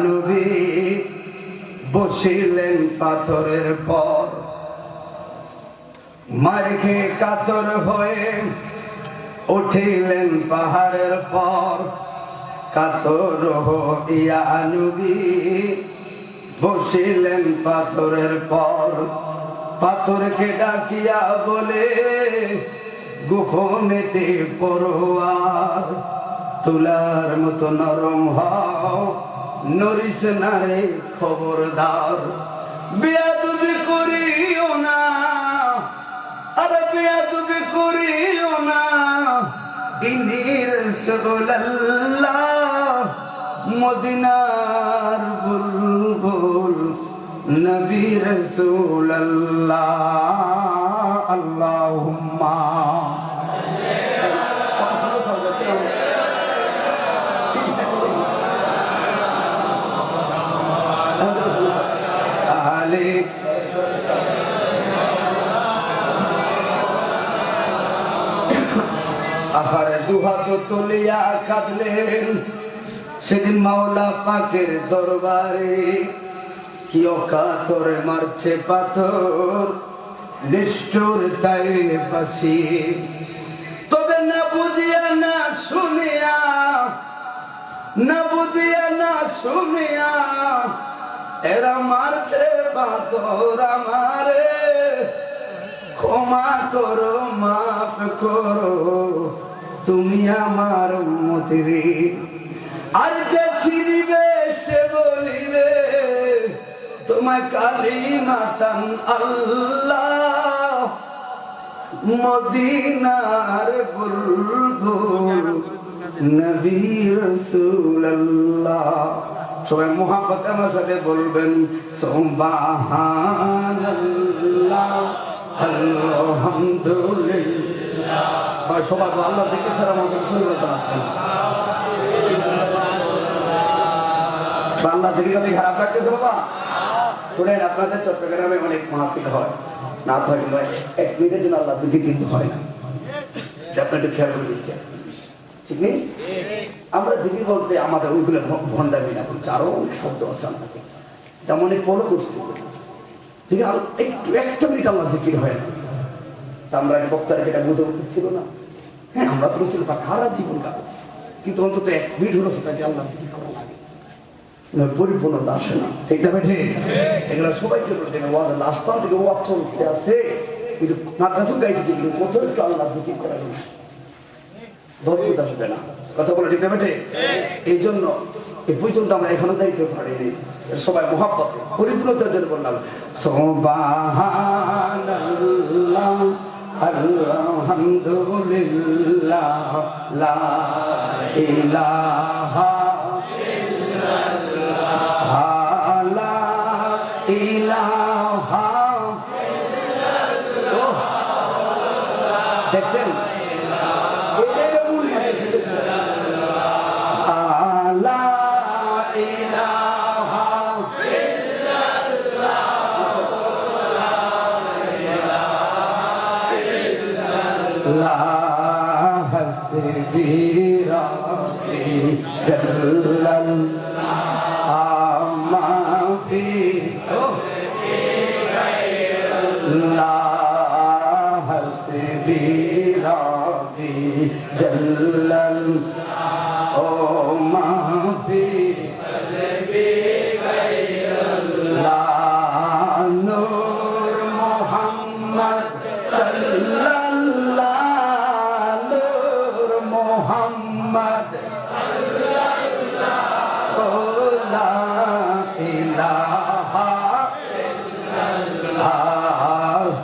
নবী বসিলেন পাথরের পর, মার খেয়ে কাতর হয়ে উঠিলেন পাহাড়ের পর। কাতর হইয়া নবী বসিলেন পাথরের পর। পাথরকে ডাকিয়া বলে গোপনেতে পরোয়ার, তুলার মতো নরম হও, নরিস না রে খবরদার। বেয়াদবি করিও না, আরে বেয়াদবি করিও না, ইনি রাসূলুল্লাহ মদিনার বুলবুল নবী রাসূলুল্লাহ। আল্লাহুম্মা আহারে দুহাত তুলিয়া কাঁদলেন সেদিন মাওলা পাকের দরবারে। কি অকাতরে মারছে পাথর, নিষ্ঠুর তাই বাসি। তবে না বুঝিয়া না শুনিয়া, না বুঝিয়া না শুনিয়া এরা মারছে পাথর আমারে। ক্ষমা করো, মাফ করো, তুমি আমার উম্মতিরে। আর যে চিনিবে সে বলিবে তোমায় কালিমাতান আল্লাহ, মদিনার বুলবুল নবী রাসূলুল্লাহ। সবাই মুহাব্বত আমার সাথে বলবেন সুবহানাল্লাহ আলহামদুলিল্লাহ। সবাই আল্লাহ জিকির ছাড়া আমাদের সুন্দরতা আসবে না। বাংলা জিকির খারাপ লাগতেছে বাবা? শুনেন, আপনাদের চট্টগ্রামে অনেক মাহফিল হয়, না থাকলে 1 মিনিটের জন্য আল্লাহ জিকির কিন্তু হয় না। আপনার একটু খেয়াল করে দিচ্ছে, ঠিক নেই? আমরা জিকির বলতে আমাদের ওইগুলো ভণ্ডামি না করছি, আরো অনেক শব্দ আছে আমাদের, তেমন অনেক ফলো করছি। ঠিক আছে, একটু 1 মিনিট আল্লাহ জিকির হয় না। তা আমরা বক্তারা যেটা বুঝে উচিত ছিল না। হ্যাঁ, আমরা তো রসুল পাক সারা জীবন কাটে, কিন্তু অন্তত 1 মিনিট হলো সেটাকে আল্লাহ জিকির করা লাগে, পরিপূর্ণতা আসে না। ঠিক না বেঠে? এগুলো সবাইকে বলতে লাস্ট থেকে ওয়াজ চলতে আছে, কিন্তু মাদ্রাসা গাইছে কিন্তু কত একটু আল্লাহ জিকির করা যায়, বরকত আসবে না। কথা বলে ঠিক না বেঠে? এই জন্য এই পর্যন্ত আমরা এখনো যাইতে পারিনি। সবাই মুহাব্বতে পরিপূর্ণতার জন্য বললাম সুবহানাল্লাহ আলহামদুলিল্লাহ লা ইলাহা ইল্লাল্লাহ লা ইলাহা ইল্লাল্লাহ। দেখছেন,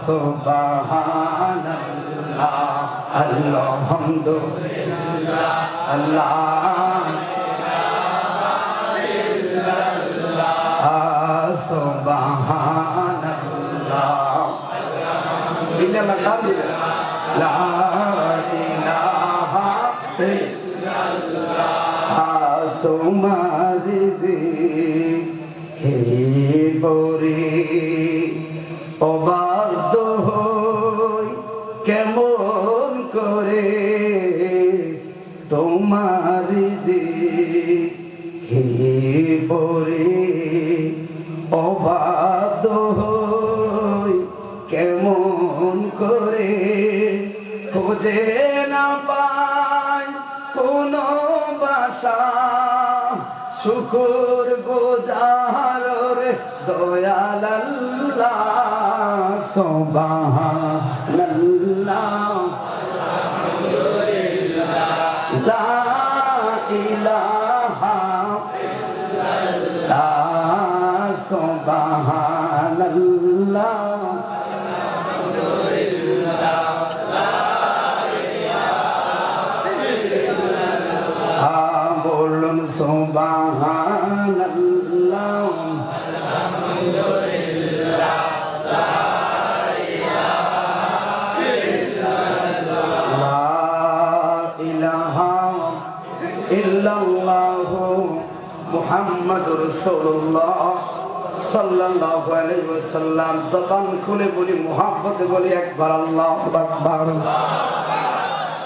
সুবহানাল্লাহ আলহামদুলিল্লাহ আল্লাহ সুবহানাল্লাহ ইল্লাল্লাহ লা ইলাহা ইল্লাল্লাহ। তোমার জিকিরে অবাধ্য হই কেমন করে, তোমার জিকিরে শুকুর গুজার রে দয়াল আল্লাহ সুবহানাল্লাহ লা ইলাহা ইল্লাল্লাহ সুবহানাল্লাহ বলুন সুবহানাল্লাহ আলহামদুলিল্লাহ লা ইলাহা ইল্লাল্লাহ মুহাম্মাদুর রাসূলুল্লাহ সাল্লাল্লাহু আলাইহি ওয়াসাল্লাম। জবান খুলে বলি, মুহাব্বতে বলি একবার আল্লাহু আকবার।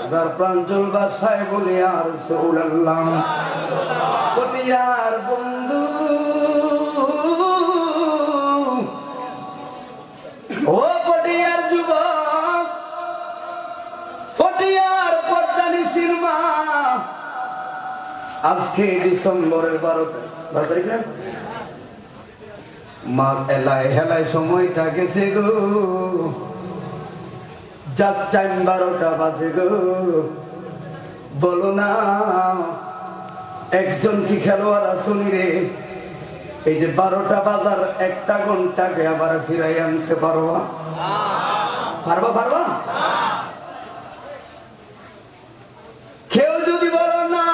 এবার প্রাঞ্জল ভাষায় বলি আর রাসূলুল্লাহ। পটিয়ার বন্ধু, ও পটিয়ার যুবক, পটিয়ার পর্দানিশির মা, আজকে ডিসেম্বরের 12 তারিখ না, মা এলায় হেলায় সময়টা গেছে গো, জাস্ট টাইম 12টা বাজে গো। বলো না একজন কি খেলোয়াড় আসুনি রে, এই যে 12টা বাজার 1টা ঘন্টাকে আবার ফিরাই আনতে পারবা? পারবা পারবা? কেউ যদি বলো না,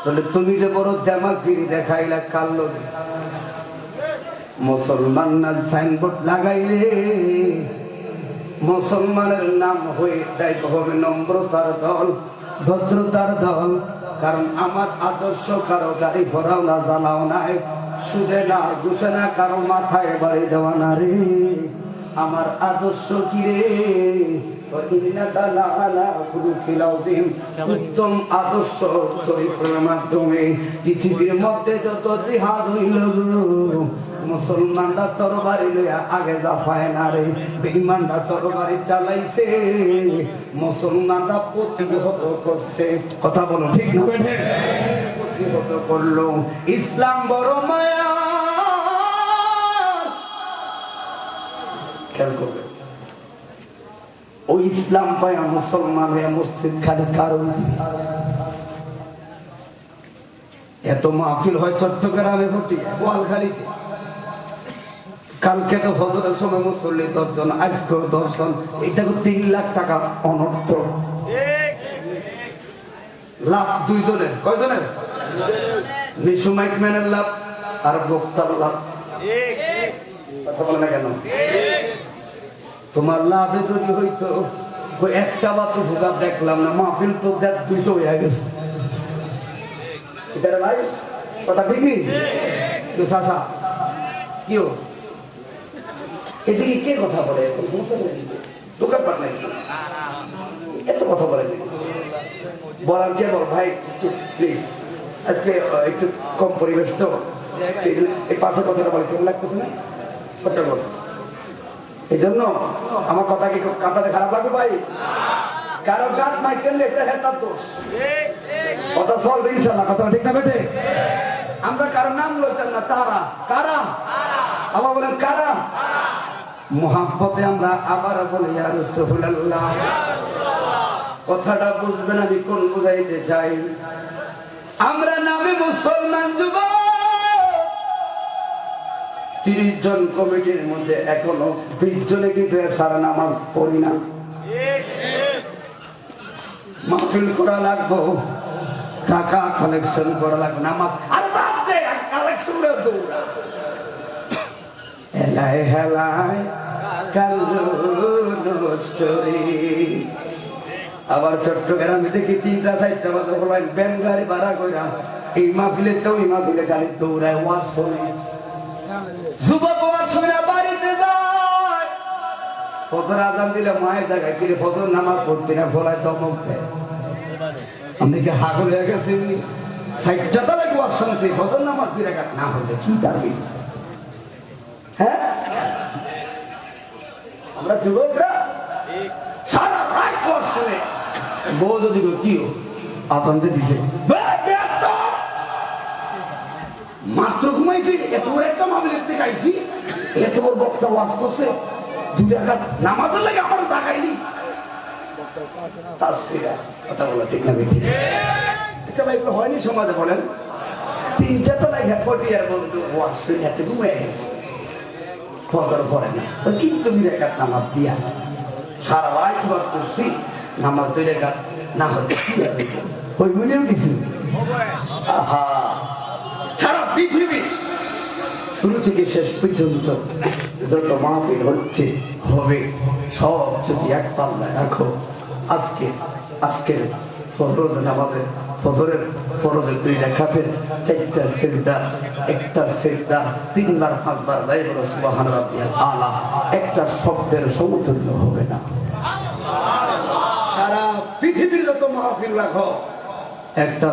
তাহলে তুমি যে বড় জামাগিরি দেখাইলা কাল লোক মুসলমান না সাইনবোর্ড লাগাইলে মুসলমানের নাম হয়ে যাই হবে নম্রতার দল, ভদ্রতার দল। কারণ আমার আদর্শ কারো গাড়ি ভরাও না, জ্বালাও নাই, সুদে না ঘুষে না, কারো মাথায় বাড়ি দেওয়া না রে। আমার আদর্শ কি রে? উত্তম আদর্শ চরিত্রের মাধ্যমে পৃথিবীর মধ্যে যত জিহাদ হইল, মুসলমানরা তরবারি লইয়া আগে জাফায় না রে, বেঈমানরা তরবারি চালাইছে, মুসলমানরা প্রতিহত করছে। কথা বলো ঠিক না? প্রতিহত করলো। ইসলাম বড় মায়া, খেয়াল করবে। ওই ইসলাম পায় মুসলমান হয়ে মসজিদ খালি কারণ এত মাহফিল হয় চট্টগ্রামে ভর্তি, বোয়ালখালীতে। কালকে তো ফজরের সময় মুসল্লি 10 জন, আজকেও 10 জন, এটা 3 লাখ টাকা অনর্থ লাভ। 2 জনের, কয়জনের? নিশু মাইকম্যানের লাভ আর বক্তার লাভ। কথা বলে না কেন? তোমার লাভে যদি হইতো একটা বাতো ভোগা দেখলাম না, মাহফিল তো 200 হয়ে গেছে। ভাই কথা ঠিক নেই? কি এদিকে কে কথা বলে? দোকান পাট নাকি এত কথা বলে? বলার কে বল ভাই প্লিজ, আজকে একটু কম পরিবেশ তো, এই পাশে কথাটা বলে কেমন লাগতেছে না? কথা বল। এই জন্য আমার কথা কি কাটাতে খারাপ লাগবে ভাই? কারো গাছ মাইক কেনলে এটা হেতার দোষ। কথা চলবে ইনশাল্লাহ, কথা ঠিক না বেটে? আমরা কারো নাম লইতাম না, তারা কারা? আবার বলেন কারা? মুহাব্বতে আমরা আবার বলি ইয়া রাসূলুল্লাহ। কথাটা বুঝবেন আমি কোন বুঝাইতে চাই। আমরা নামে মুসলমান যুবক 30 জন কমিটির মধ্যে এখনো 20 জনে কিন্তু সারা নামাজ পড়ি না। মাহফিল করা লাগবো, টাকা কালেকশন করা লাগবে, নামাজ আর বাদ দে, কালেকশন দৌড়া হেলায় হেলায় আবার চট্টগ্রামে দেখি 3টা 4টা বাজে বলাই ব্যান গাড়ি ভাড়া কইরা এই মাহফিলে তো ওই মাহফিলে গাড়ি দৌড়ায়, ওয়াজ শোনে, যুবক ওয়াজ শুনে বাড়িতে যায়। ফজর আজান দিলে মায়ের জায়গায় কিরে ফজর নামাজ পড়তে না, ফলায় দমক দেয়। আপনি কি হাগল হয়ে গেছেন? 60টা তালে ওয়াজ শুনছি, ফজর নামাজ 2 রাকাত না হলে কি পারবি? হ্যাঁ, আমরা যুবকরা সারা রাত ওয়াজ শুনে, বউ যদি কি আতঙ্কে দিছে মাত্র ঘুমাইছি, এত বড় একটা মাহফিলের থেকে আইছি, এত বড় বক্তা ওয়াজ করছে, 2 রাকাত নামাজের লাগে আমার জাগাইনি। তাসসিরা কথা বলা ঠিক না বেটি? আচ্ছা ভাই, একটু হয়নি সমাজে বলেন? 3টা তলায় ফটিয়ার বন্ধু ওয়াজ শুনে এত ঘুমাই গেছে, ফজর পড়ে না, কিন্তু 2 রাকাত নামাজ দিয়া সারা রাত ওয়াজ করছি, নামাজ 2 রাকাত না হতে ওই বুঝেও কিছু। আহা, সারা পৃথিবী শুরু থেকে শেষ পর্যন্ত যত মাহফিল হচ্ছে হবে সব যদি এক পাল্লায় রাখো, আজকের ফরজ নামাজের ফরজের 2 রাকাতের 4টা সিজদা, একটা সিজদা 3 বার 5 বার যাই বলো সুবহান রাব্বিয়াল আলা, একটা শব্দের সমতুল্য হবে না। সারা পৃথিবীর যত মাহফিল রাখো, একটা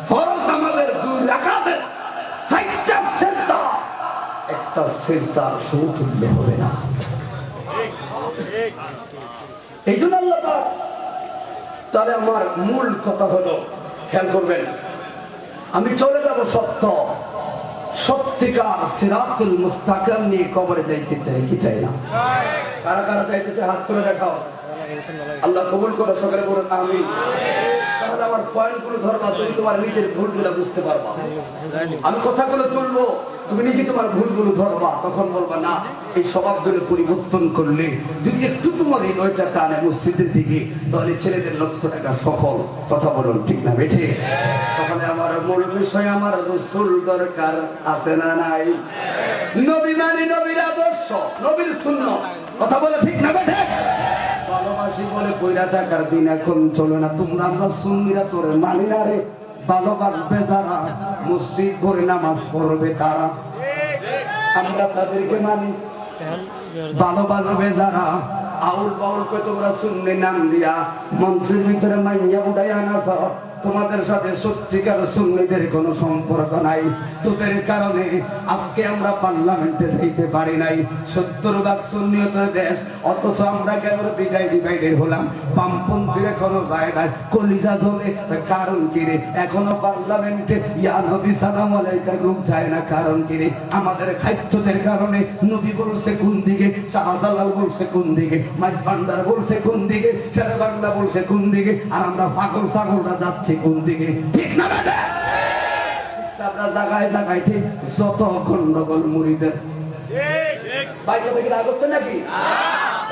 ফরজ নামাজের 2 রাকাতের 4টা সিজদা, একটা সিজদার সমতুল্য হবে না। এই জন্য আল্লাহ পাক, তাহলে আমার মূল কথা হলো, খেয়াল করবেন, আমি চলে যাব সত্যিকার সিরাতুল মুস্তাকিম নিয়ে কবরে যাইতে চাই কি চাই না? কারা কারা যাইতে চাই হাত তুলে দেখাও। আল্লাহ কবুল করো, সকালে বলুন আমিন। তাহলে আমার পয়েন্টগুলো ধরবা, তুমি তোমার নিজের ভুলগুলো বুঝতে পারবা। আমি কথাগুলো তুলবো, তুমি নিজে তোমার ভুলগুলো ধরবা, তখন বলবা না এই স্বভাবগুলো পরিবর্তন করলে যদি একটু তোমার হৃদয়টা টানে মসজিদের দিকে, তাহলে ছেলেদের 1 লক্ষ টাকা সফল। কথা বলুন ঠিক না বেঠে? তাহলে আমার মূল বিষয়, আমার রাসূল দরকার আছে না নাই? নবী মানে নবীর আদর্শ, নবীর সুন্নাত। কথা বলে ঠিক না বেঠে? ভালোবাসি বলে কইরা থাকার দিন এখন চলে না। তোমরা আমরা সুন্নিরা তোরে মানি না রে। ভালোবাসবে যারা, মসজিদ ভরে নামাজ পড়বে তারা, আমরা তাদেরকে মানি। ভালোবাসবে যারা, আউল বাউল কে তোমরা সুন্নি নাম দিয়া মঞ্চের ভিতরে মাইয়া উঠাই আনাছ, তোমাদের সাথে সত্যিকার সুন্নিদের কোনো সম্পর্ক নাই। তোদের কারণে আজকে আমরা পার্লামেন্টে যাইতে পারি নাই। 70% সুন্নিয়তের দেশ, অথচ আমরা কেন ডিভাইডেড হলাম? বামপন্থীর এখনো যায় নাই, কলিজা জ্বলে। কারণ কি রে? এখনো পার্লামেন্টে ইয়া নবী সালাম আলাইকা লোক যায় না। কারণ কি রে? আমাদের খাদ্যদের কারণে। নবী বলছে কোন দিকে, শাহজালাল বলছে কোন দিকে, মাইক ভান্ডার বলছে কোন দিকে, শেরে বাংলা বলছে কোন দিকে, আর আমরা পাগল ছাগলরা যাচ্ছি কোন দিকে? ঠিক না বেটা? আমরা জায়গায় জায়গায় ঠিক যত গন্ডগোল মুড়িদের ভাই, কথা কি রাগ হচ্ছে নাকি?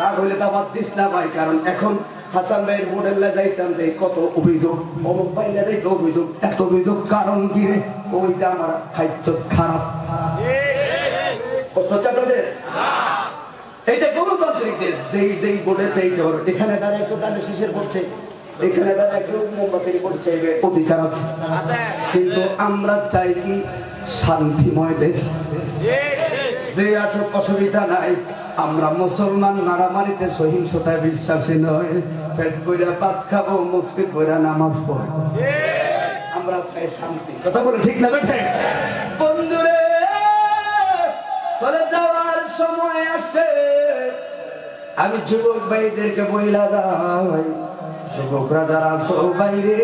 রাগ হইলে তো আবার দিস না ভাই, কারণ এখন হাসান ভাইয়ের বোর্ডের যাইতাম যে কত অভিযোগ, অমুক ভাই যাইতে অভিযোগ, এত অভিযোগ। কারণ কি রে? ওই যে আমার খাদ্য খারাপ। এইটা গণতান্ত্রিক দেশ, যেই বোর্ডে চাইতে হবে, এখানে দাঁড়িয়ে কেউ দাঁড়িয়ে শেষের পড়ছে, এখানে দাঁড়িয়ে কেউ মোমবাতির পড়ছে, অধিকার আছে। কিন্তু আমরা চাই কি শান্তিময় দেশ, যে অসুবিধা নাই। আমরা মুসলমান, মারামারিতে সহিংসতায় বিশ্বাসী নয়। পেট কইরা ভাত খাবো, মসজিদ কইরা নামাজ পড়বো, আমরা চাই শান্তি। কথা বলে ঠিক না বেঠে? বন্ধুরে, চলে যাওয়ার সময় আসছে। আমি যুবক ভাইদেরকে বইলা যাই, যুবকরা যারা আছো বাইরে,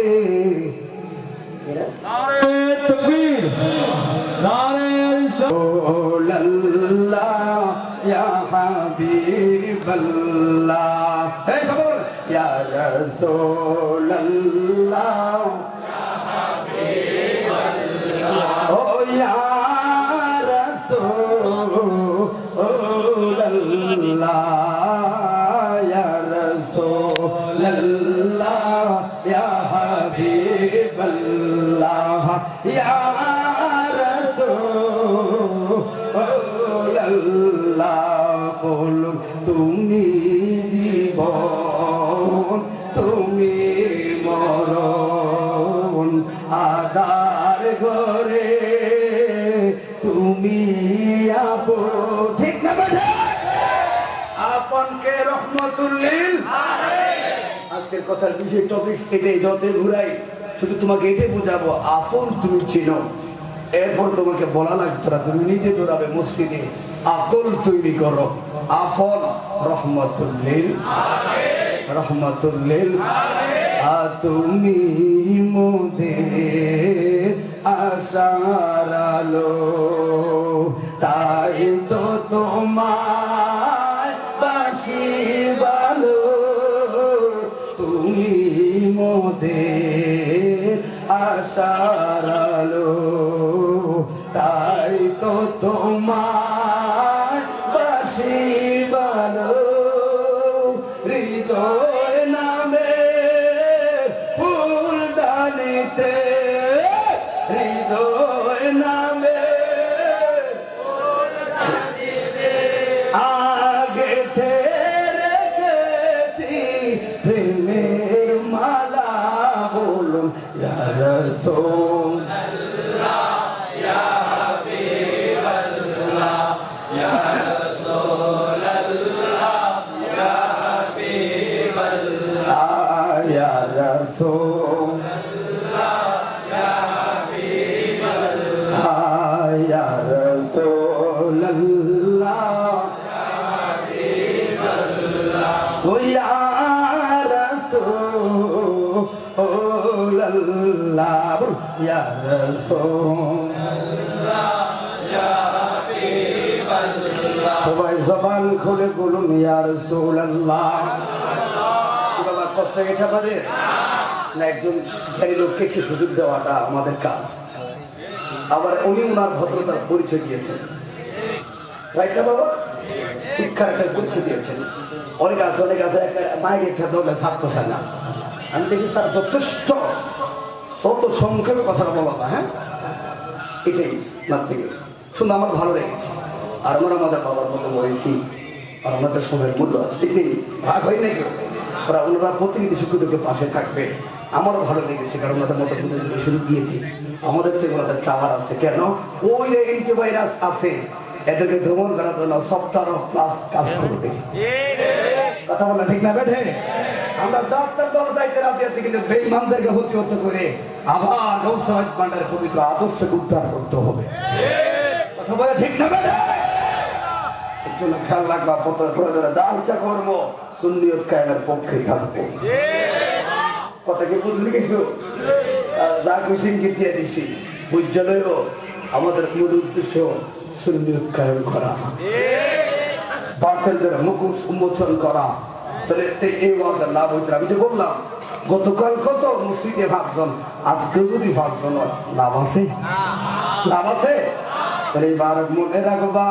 তাকবীর, নারে রাসূলুল্লাহ ইয়া হাবিবাল্লাহ, এই সবর ইয়া রাসূলুল্লাহ ইয়া হাবিবাল্লাহ, ও ইয়া রাসূলুল্লাহ ইয়া রাসূলুল্লাহ ইয়া হাবিবাল্লাহ, ইয়া রাসূলুল্লাহ। বলুন তুমি জীবন, তুমি মরণ, আদার ঘরে তুমি আপন। ঠিক না বেটা? আপনকে রহমতুল লিল আলামিন। আজকের কথার বিষয় টপিকস এটাই, যত ঘুরাই শুধু তোমাকে এটাই বোঝাবো, আপন তুমি চিনো। এরপর তোমাকে বলা লাগতো না, তুমি নিজে দৌড়াবে মসজিদে, আকল তৈরি করো। আপন রহমতুল লিল আলামিন, রহমতুল লিল আলামিন। তুমি মোদের আশার আলো, তাই তো তোমায় বাসি ভালো, তুমি মোদের আশার আলো, তাই তো তোমায় বাসি ভালো। হৃদয় নামে ফুলদানিতে, হৃদয় নামে আগে রেখেছি প্রেমের মালা, বলুন ইয়া রাসূলুল্লাহ ইয়া হাবিবাল্লাহ ইয়া রাসূলুল্লাহ ইয়া হাবিবাল্লাহ ইয়া রাসূলুল্লাহ ইয়া হাবিবাল্লাহ ইয়া রাসূলুল্লাহ ও ইয়া রাসূলুল্লাহ ইয়া রাসূলুল্লাহ ইয়া হাবিবাল্লাহ। সবাই জবান খুলে বলুন ইয়া রাসূলুল্লাহ। বাবা কষ্ট গেছে আপনাদের না? একজন জ্ঞানী লোককে একটু সুযোগ দেওয়াটা আমাদের কাজ। আবার উনি ওনার ভদ্রতার পরিচয় দিয়েছেন, রাইট না বাবা? শিক্ষার একটা পরিচয় দিয়েছেন। অনেক আছে একটা মায়ের একটা দলে ছাত্র চায় না। আমি দেখি স্যার যথেষ্ট অত সংক্ষেপে কথাটা বলা না, হ্যাঁ এটাই না থেকে শুনে আমার ভালো লেগেছে। আর আমরা আমাদের বাবার মতো বয়সী, আর আমাদের সময়ের মূল্য আছে, ঠিক নেই ভাগ হয় নাকি? ওরা ওনারা প্রতিনিধি শিক্ষকদেরকে পাশে থাকবে, আমারও ভালো লেগেছে। কারণ ওনাদের মতো প্রতিনিধি শুরু দিয়েছি, আমাদের থেকে ওনাদের চাওয়ার আছে। কেন? ওই যে অ্যান্টিভাইরাস আছে, এদেরকে দমন করার জন্য সপ্তাহ প্লাস কাজ করবে। কথা বলা ঠিক না বেঠে? আমরা ডাক্তার দল চাইতে রাজি আছি, কিন্তু বেঈমানদেরকে প্রতিহত করে আবার গৌসাদ ভান্ডারের পবিত্র আদর্শকে উদ্ধার করতে হবে। কথা বলা ঠিক না বেঠে? এর জন্য খেয়াল রাখবা, প্রয়োজনে যা ইচ্ছা করবো, সুন্নিয়ত কায়েমের পক্ষে থাকবো। কথা কি বুঝলি কিছু? যা খুশি ইঙ্গিত দিয়ে দিছি, বুঝলেও আমাদের মূল উদ্দেশ্য সুন্নিয়ত কায়েম করা, বাতিলদের মুখোশ উন্মোচন করা। তাহলে এই ওয়াজের লাভ হইতে, আমি যে বললাম গতকাল কত মসজিদে ভাবজন, আজকেও যদি ভাবজন, লাভ আছে? লাভ আছে? তাহলে এবার মনে রাখবা,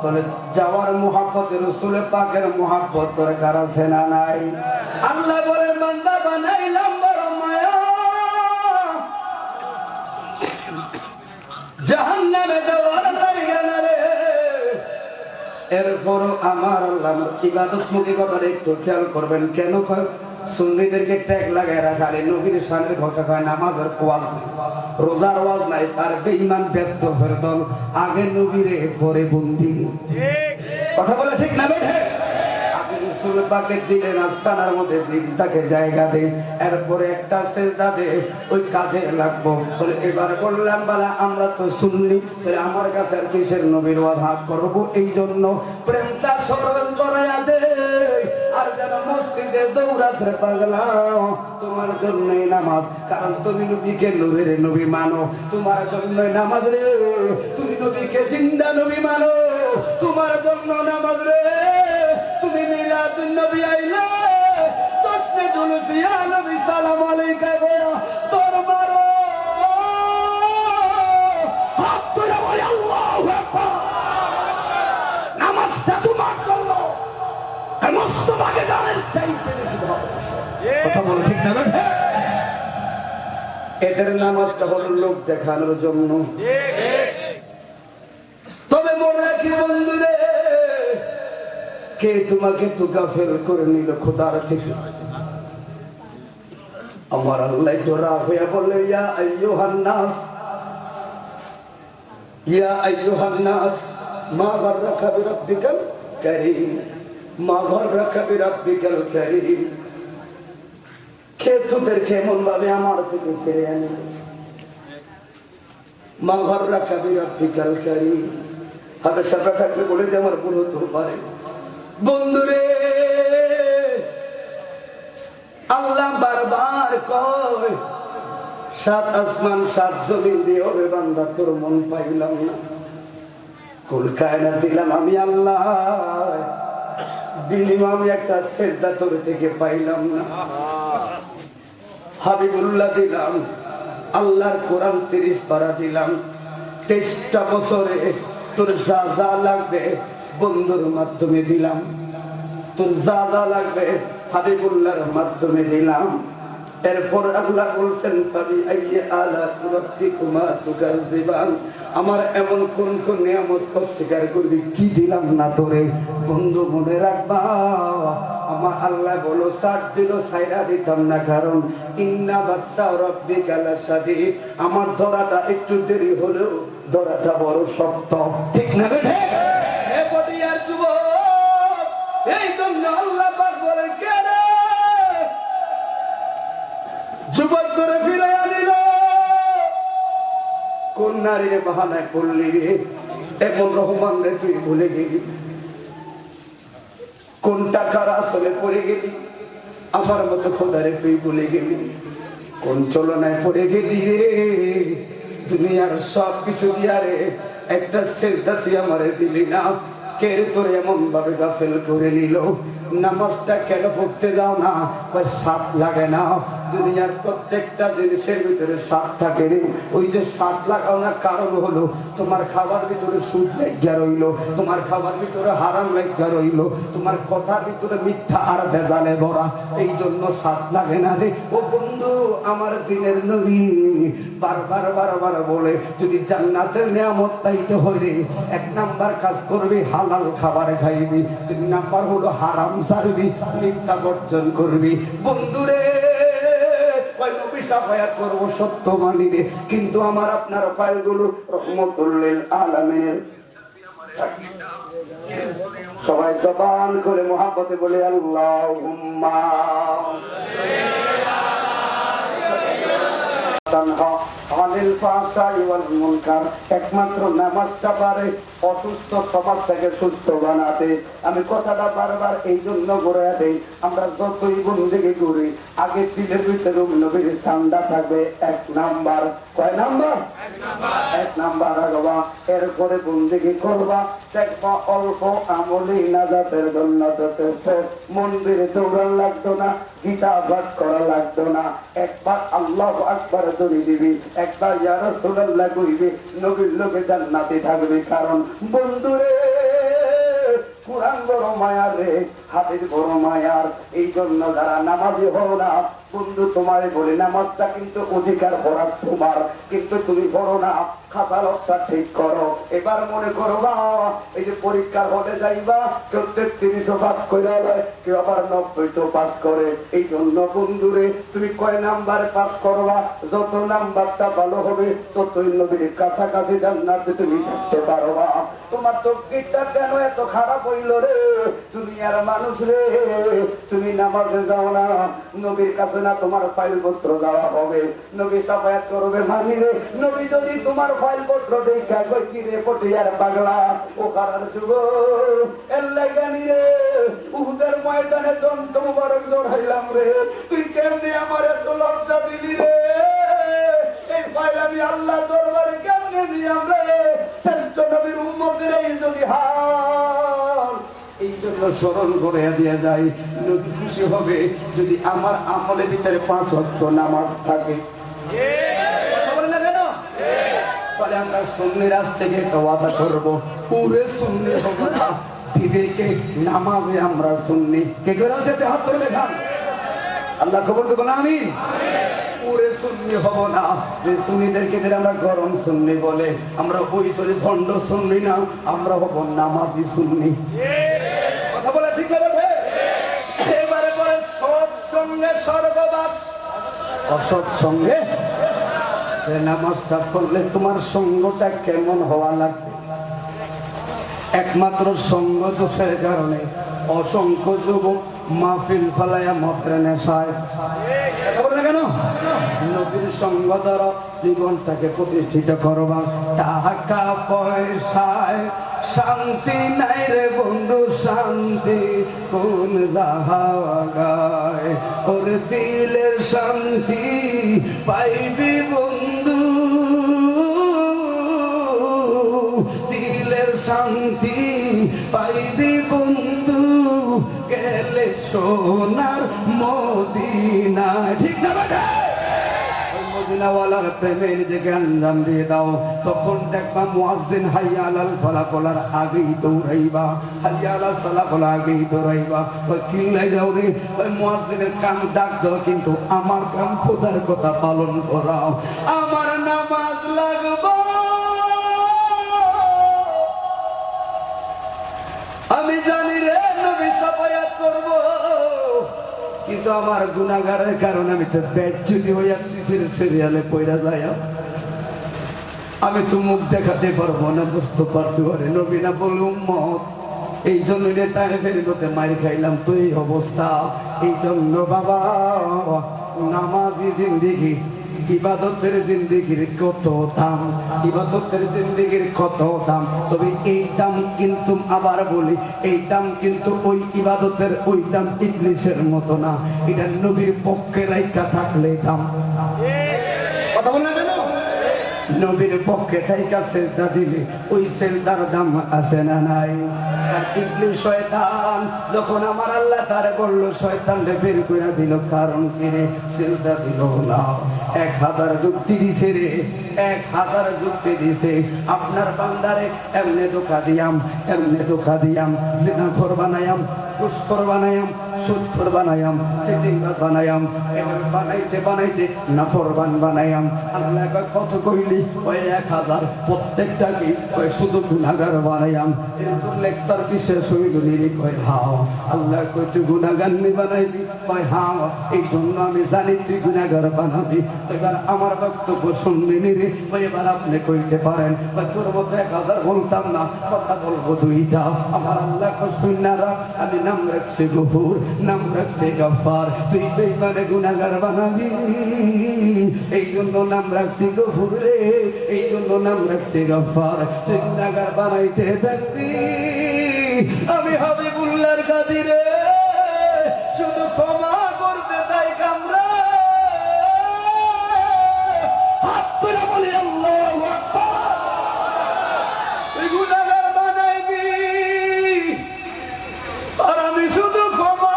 তাহলে যাওয়ার মুহাব্বতের রাসূল পাকের মুহাব্বত দরকার আছে না নাই? আল্লাহ বলে বান্দা বানাইলাম বড় মায়া, জাহান্নামে দেওয়ার জায়গা না রে। এরপর আমার আল্লাহ ইবাদতমুখী কথাটা একটু খেয়াল করবেন। কেন কয়? সুন্নিদেরকে ট্যাগ লাগায় রাখালে নবীর শানের কথা কয়, নামাজের ওয়াজ নাই, রোজার ওয়াজ নাই, আর বেঈমান ব্যর্থ ফেরদল আগে নবীরে পরে বন্দি। কথা বলে ঠিক না বেঠে? আপনি রাসূল পাকের দিলেন আস্তানার মধ্যে দিলটাকে জায়গা দে, এরপরে একটা সেজদা দে, ওই কাজে লাগবো। বলে এবার বললাম বালা আমরা তো সুন্নি, তাহলে আমার কাছে আর কিসের নবীর ওয়াজ করবো? এই জন্য প্রেমটা স্মরণ করাইয়া দে। আর যেন মসজিদে দৌড়াতে পাগলা, তোমার জন্যই নামাজ, কারণ তুমি নবীকে নূরের নবী মানো, তোমার জন্যই নামাজ রে। তুমি নবীকে জিন্দা নবী মানো, তোমার জন্য নামাজ রে। তুমি মিলাদুন নবী আইলে জশ্নে জুলুস ইয়া নবী সালাম আলাইকা বলো, তোর মারো হাত তুলে বলে আল্লাহু আকবার। নামাজটা তোমার জন্য মুস্তফাকে জানেন চাইতে বেশি ভালোবাসো। কথা বলো ঠিক না বেঠে? এদের নামাজটা হলো লোক দেখানোর জন্য। তবে মনে রাখি বন্ধুরে, কে তোমাকে তো গাফেল করে নিল খোদার থেকে? আমার আল্লাহ ডরা হইয়া বললেন, ইয়া আইয়ুহান নাস, ইয়া আইয়ুহান নাস মা গাররাকা বিরাব্বিকাল কারীম, মা গাররাকা বিরাব্বিকাল কারীম। কে তোদেরকে এমন ভাবে আমার থেকে ফিরে আনে? মা গাররাকা বিরাব্বিকাল কারীম। হবে সাথে থাকলে বলে যে আমার ভুল হতে পারে। বন্ধুরে, আল্লাহ বারবার কয় সাত আসমান সাত জমিন দিয়ে ওরে বান্দা তোর মন পাইলাম না, কুল কায়নাত দিলাম আমি আল্লাহ, বিনিময়ে আমি একটা সেজদা তোর থেকে পাইলাম না। হাবিবুল্লাহ দিলাম, আল্লাহর কোরআন 30 পারা দিলাম, 23টা বছরে তোর যা যা লাগবে বন্ধুর মাধ্যমে দিলাম, তোর যা যা লাগবে হাবিবুল্লাহর মাধ্যমে দিলাম। এরপর আল্লাহ বলছেন ফাবি আইয়ি আলা রাব্বিকুমা তুকাযিবান, আমার এমন কোন কোন নিয়ামত অস্বীকার করবি, কি দিলাম না তোরে। বন্ধু মনে রাখবা, আমার আল্লাহ বলো 60 দিনও ছাইরা দিতাম না, কারণ ইন্না বাদশা রাব্বিকা লাশাদীদ, আমার ধরাটা একটু দেরি হলেও ধরাটা বড় শক্ত, ঠিক না বেঠে? হে পটিয়ার যুবক, এই জন্য আল্লাহ পাক বলে কে রে যুবক করে ফিরে আনিল, কোন নারীর বাহানায় পড়লি রে, এমন রহমান রে তুই ভুলে গেলি, কোন টাকার আসলে পড়ে গেলি, আমার মতো খোদারে তুই ভুলে গেলি, কোন চলনায় পড়ে গেলি রে, দুনিয়ার সব কিছু দিয়া রে একটা সেজদা তুই আমারে দিলি না। কে তোর এমন ভাবে গাফেল করে নিল? নামাজটা কেন পড়তে যাও না? স্বাদ লাগে না? দুনিয়ার প্রত্যেকটা জিনিসের ভিতরে স্বাদ থাকে রে। ওই যে স্বাদ লাগাও না, কারণ হলো তোমার খাবার ভিতরে সুদ লাগিয়া রইল, তোমার খাবার ভিতরে হারাম লাগিয়া রইল, তোমার কথার ভিতরে মিথ্যা আর ভেজালে ভরা, এই জন্য স্বাদ লাগে না রে। ও বন্ধু, আমার দিনের নবী বারবার বারবার বলে, যদি জান্নাতের নিয়ামত পাইতে হয় রে, 1 নাম্বার কাজ করবি হালাল খাবার খাইবি, 2 নাম্বার হলো হারাম ছাড়বি, মিথ্যা বর্জন করবি। বন্ধুরে করবো সত্য মানি রে, কিন্তু আমার আপনার ফাইলগুলো রহমতুল লিল আলামিন। সবাই জবান করে মুহাব্বতে বলে আল্লাহুম্মা একমাত্র নামাজটা পারে অসুস্থ সমাজ থেকে সুস্থ বানাতে। আমি কথাটা বারবার এই জন্য ঘুরে দেই, আমরা যতই বন্দেগি করি আগে দিলের ভিতরে নবীর ঠান্ডা থাকবে 1 নাম্বার। কয় নাম্বার? 1 নাম্বার রাখবা, এরপরে বন্দেগি করবা, দেখবা অল্প আমলি নাজাতের জন্য যথেষ্ট। মন্দিরে দৌড়ান লাগতো না, গীতা পাঠ করা লাগতো না, একবার আল্লাহু আকবার ধরে দিবি, একবার ইয়া রাসূলুল্লাহ কইবি, নবীর লোকে জান্নাতে থাকবে। কারণ বন্ধুরে কুরআন বড় মায়ার রে, হাদিস বড় মায়ার। এই জন্য যারা নামাজি হও না বন্ধু, তোমারে বলি নামাজটা কিন্তু অধিকার করার তোমার, কিন্তু তুমি পড়ো না। খাতালকটা ঠিক করো। এবার মনে করবা এই যে পরীক্ষার হলে যাইবা, কেউ 33 পাস করে, কেউ আবার 90 পাস করে। এই জন্য বন্ধুরে তুমি কয় নাম্বারে পাস করবা, যত নাম্বারটা ভালো হবে ততই নবীর কাছাকাছি জান্নাতে তুমি থাকতে পারবা। তোমার তকদীরটা কেন এত খারাপ হইল রে দুনিয়ার মানুষ রে? তুমি নামাজে যাও না, নবীর কাছে না তোমার ফাইল পত্র দেওয়া হবে, নবী সাফায়াত করবে মানি রে। নবী যদি তোমার ফাইল পত্র দেখা কই কি রে পটিয়ার পাগলা ও কারার যুবক, এর লাগানি রে উহুদের ময়দানে দন্ত মুবারক জড়াইলাম রে, তুই কেমনে আমার এত লজ্জা দিলি রে? এই ফাইল আমি আল্লাহ দরবারে কেমনে দিলাম রে? শ্রেষ্ঠ নবীর উম্মতের এই যদি হাল, এই জন্য স্মরণ করে দিয়ে যায়, নবী খুশি হবে যদি আমার আমলের ভিতরে 5 ওয়াক্ত নামাজ থাকে। তাহলে আমরা সুন্নি রাজ থেকে ওয়াদা করবো, পুরে সুন্নি হবো না, বিবেকে নামাজে আমরা সুন্নি। কে করে যেতে হাত ধরে দেখান, আল্লাহ কবুল করবেন আমিন। পুরে সুন্নি হব না, যে সুন্নিদেরকে আমরা গরম সুন্নি বলে, আমরা ওই সরি ভণ্ড সুন্নি না, আমরা হব নামাজি সুন্নি। কথা বলে ঠিক আছে? এবারে বলে সৎ সঙ্গে স্বর্গবাস, অসৎ সঙ্গে নামাজটা পড়লে তোমার সঙ্গটা কেমন হওয়া লাগবে? একমাত্র সঙ্গ দোষের কারণে অসংখ্য যুবক মাহফিল ফালাইয়া মদের নেশায়। কেন? নবীর সঙ্গ দ্বারা জীবনটাকে প্রতিষ্ঠিত করবা। টাকা পয়সায় শান্তি নাই রে বন্ধু শান্তি কোন জায়গায় ওর দিলের শান্তি পাইবি বন্ধু দিলের শান্তি পাইবি বন্ধু গেলে সোনার মদিনা ঠিক না বেটা মদিনাওয়ালার প্রেমে নিজেকে আঞ্জাম দিয়ে দাও তখন দেখবা মুয়াজ্জিন হাইয়া আলাল ফালাহ বলার আগেই দৌড়াইবা হাইয়া আলাল সালাহ বলার আগেই দৌড়াইবা ওই কিল্লাই যাও রে ওই মুয়াজ্জিনের কাম ডাক দাও কিন্তু আমার কাম খোদার কথা পালন করাও আমার নামাজ লাগবে আমি জানি রে নবী সাফায়াত করব কিন্তু আমার গুনাহগারের কারণে আমি তো বেজ্জতি হয়ে যাচ্ছি সিরিয়ালে পয়রা যায় আমি তো মুখ দেখাতে পারবো না বুঝতে পারতে পারে নবী না বলে উম্মত এই জন্য রে তায়েফের মধ্যে মার খাইলাম তো এই অবস্থা এই জন্য বাবা নামাজি জিন্দেগি ইবাদতের জিন্দেগির কত দাম ইবাদতের জিন্দেগির কত দাম তবে এই দাম কিন্তু আবার বলি এই দাম কিন্তু ওই ইবাদতের ওই দাম ইবলিসের মতো না এটা নবীর পক্ষে রাইখা থাকলে দাম কথা বললেন কেন নবীর পক্ষে থাইকা সেজদা দিলে ওই সেজদার দাম আছে না নাই আর ইবলিস শয়তান যখন আমার আল্লাহ তারে বলল শয়তানরে বের করে দিল কারণ কি রে সেজদা দিল না 1000 যুক্তি দিছে রে 1000 যুক্তি দিছে আপনার বান্দারে এমনে ধোঁকা দিয়াম জিনা খোর বানায়াম ঘুষখোর বানায়াম সুদখোর বানায়াম চিটিংবাজ বানায়াম এমন বানাইতে নাফরমান বানায়াম আল্লাহ কত কইলি ওই 1000 প্রত্যেকটা কি ওই শুধু গুনাহগার বানায়াম কিন্তু লেকচার বিশেষ হইল নিরি কয় হাও আল্লাহ কই তুই গুনাহগার নি বানাইবি কয় হাও এই জন্য আমি জানি তুই গুনাহগার বানাবি তো এবার আমার বক্তব্য শুনবি নিরি ওই এবার আপনি কইতে পারেন তোর মতো 1000 বলতাম না কথা বলবো দুইটা আমার আল্লাহ কই শুননা রাখ আমি নাম রাখছি গফুর নাম রাখছি গফার তুই বেঈমানে গুনাহগার বানাবি এই জন্য নাম রাখছি গফুর রে এই জন্য নাম রাখছি গফার তুই গুনাহগার বানাইতে থাকবি আমি হাবিবুল্লাহর কাদিরে শুধু ক্ষমা করতে তাই কামরা হাত তুলে বলি আল্লাহু আকবার তুই গুনাহগার বানাইবি আর আমি শুধু ক্ষমা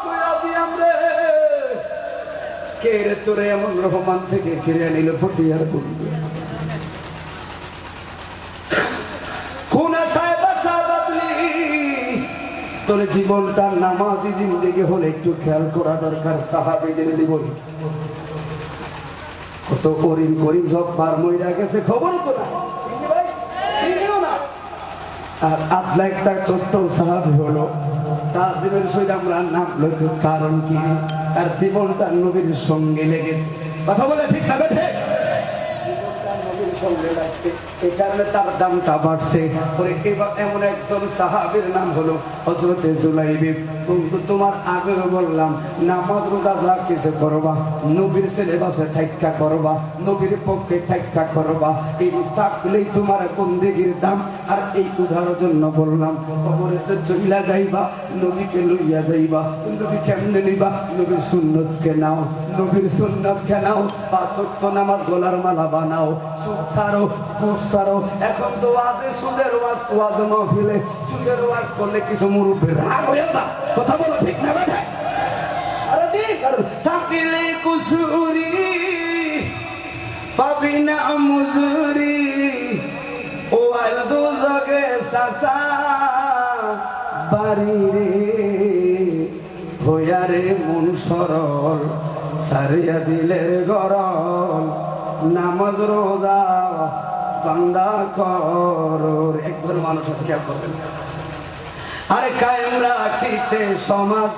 কইরা দিয়াম রে কে রে তোরে এমন রহমান থেকে ফিরে নিল ফটিয়ার বলবে তোর জীবনটা নামাজি জিন্দেগি হলে একটু খেয়াল করা দরকার সাহাবীদের জীবন কত করিম সব পার মইরা গেছে খবর তো না আর আদলা একটা ছোট্ট সাহাবী হলো তার জীবনের সহিত আমরা নাম লইব কারণ কি তার জীবনটা নবীর সঙ্গে লেগেছে কথা বলে ঠিক না বেঠে এই কারণে তার দামটা বাড়ছে এমন একজন সাহাবীর নাম হলো হযরতে জুলাইবি কিন্তু তোমার আগে বললাম নামাজ রোজা যা কিছু করবা নবীর সিলেবাসে থাইক্কা করবা নবীর পক্ষে থাইক্কা করবা এই থাকলেই তোমার বন্দেগীর দাম আর এই উদাহরণের জন্য বললাম কবরে তো চইলা যাইবা নবীকে লইয়া যাইবা নবী কেমনে নিবা নবীর সুন্নতকে নাও নবীর সুন্নতকে নাও 5 ওয়াক্ত নামাজ গলার মালা বানাও সুদ ছাড়ো ঘুষ ছাড়ো এখন তো সুদের ওয়াজ মাহফিলে সুদের ওয়াজ করলে কিছু মুরব্বী রাগ হয়ে যা কথা বলো ঠিক না বেটা আরে ঠিক থাকিলে কুসুরি পাবি না মুজুরি ও আল দুজকে সাসা বাড়ি রে হইয়া রে মন সরল সারিয়া দিলের গরল নামাজ রোজা বান্দা কর একজন মানুষ আছে খেয়াল করবেন আরে কায়েম রাখিতে সমাজ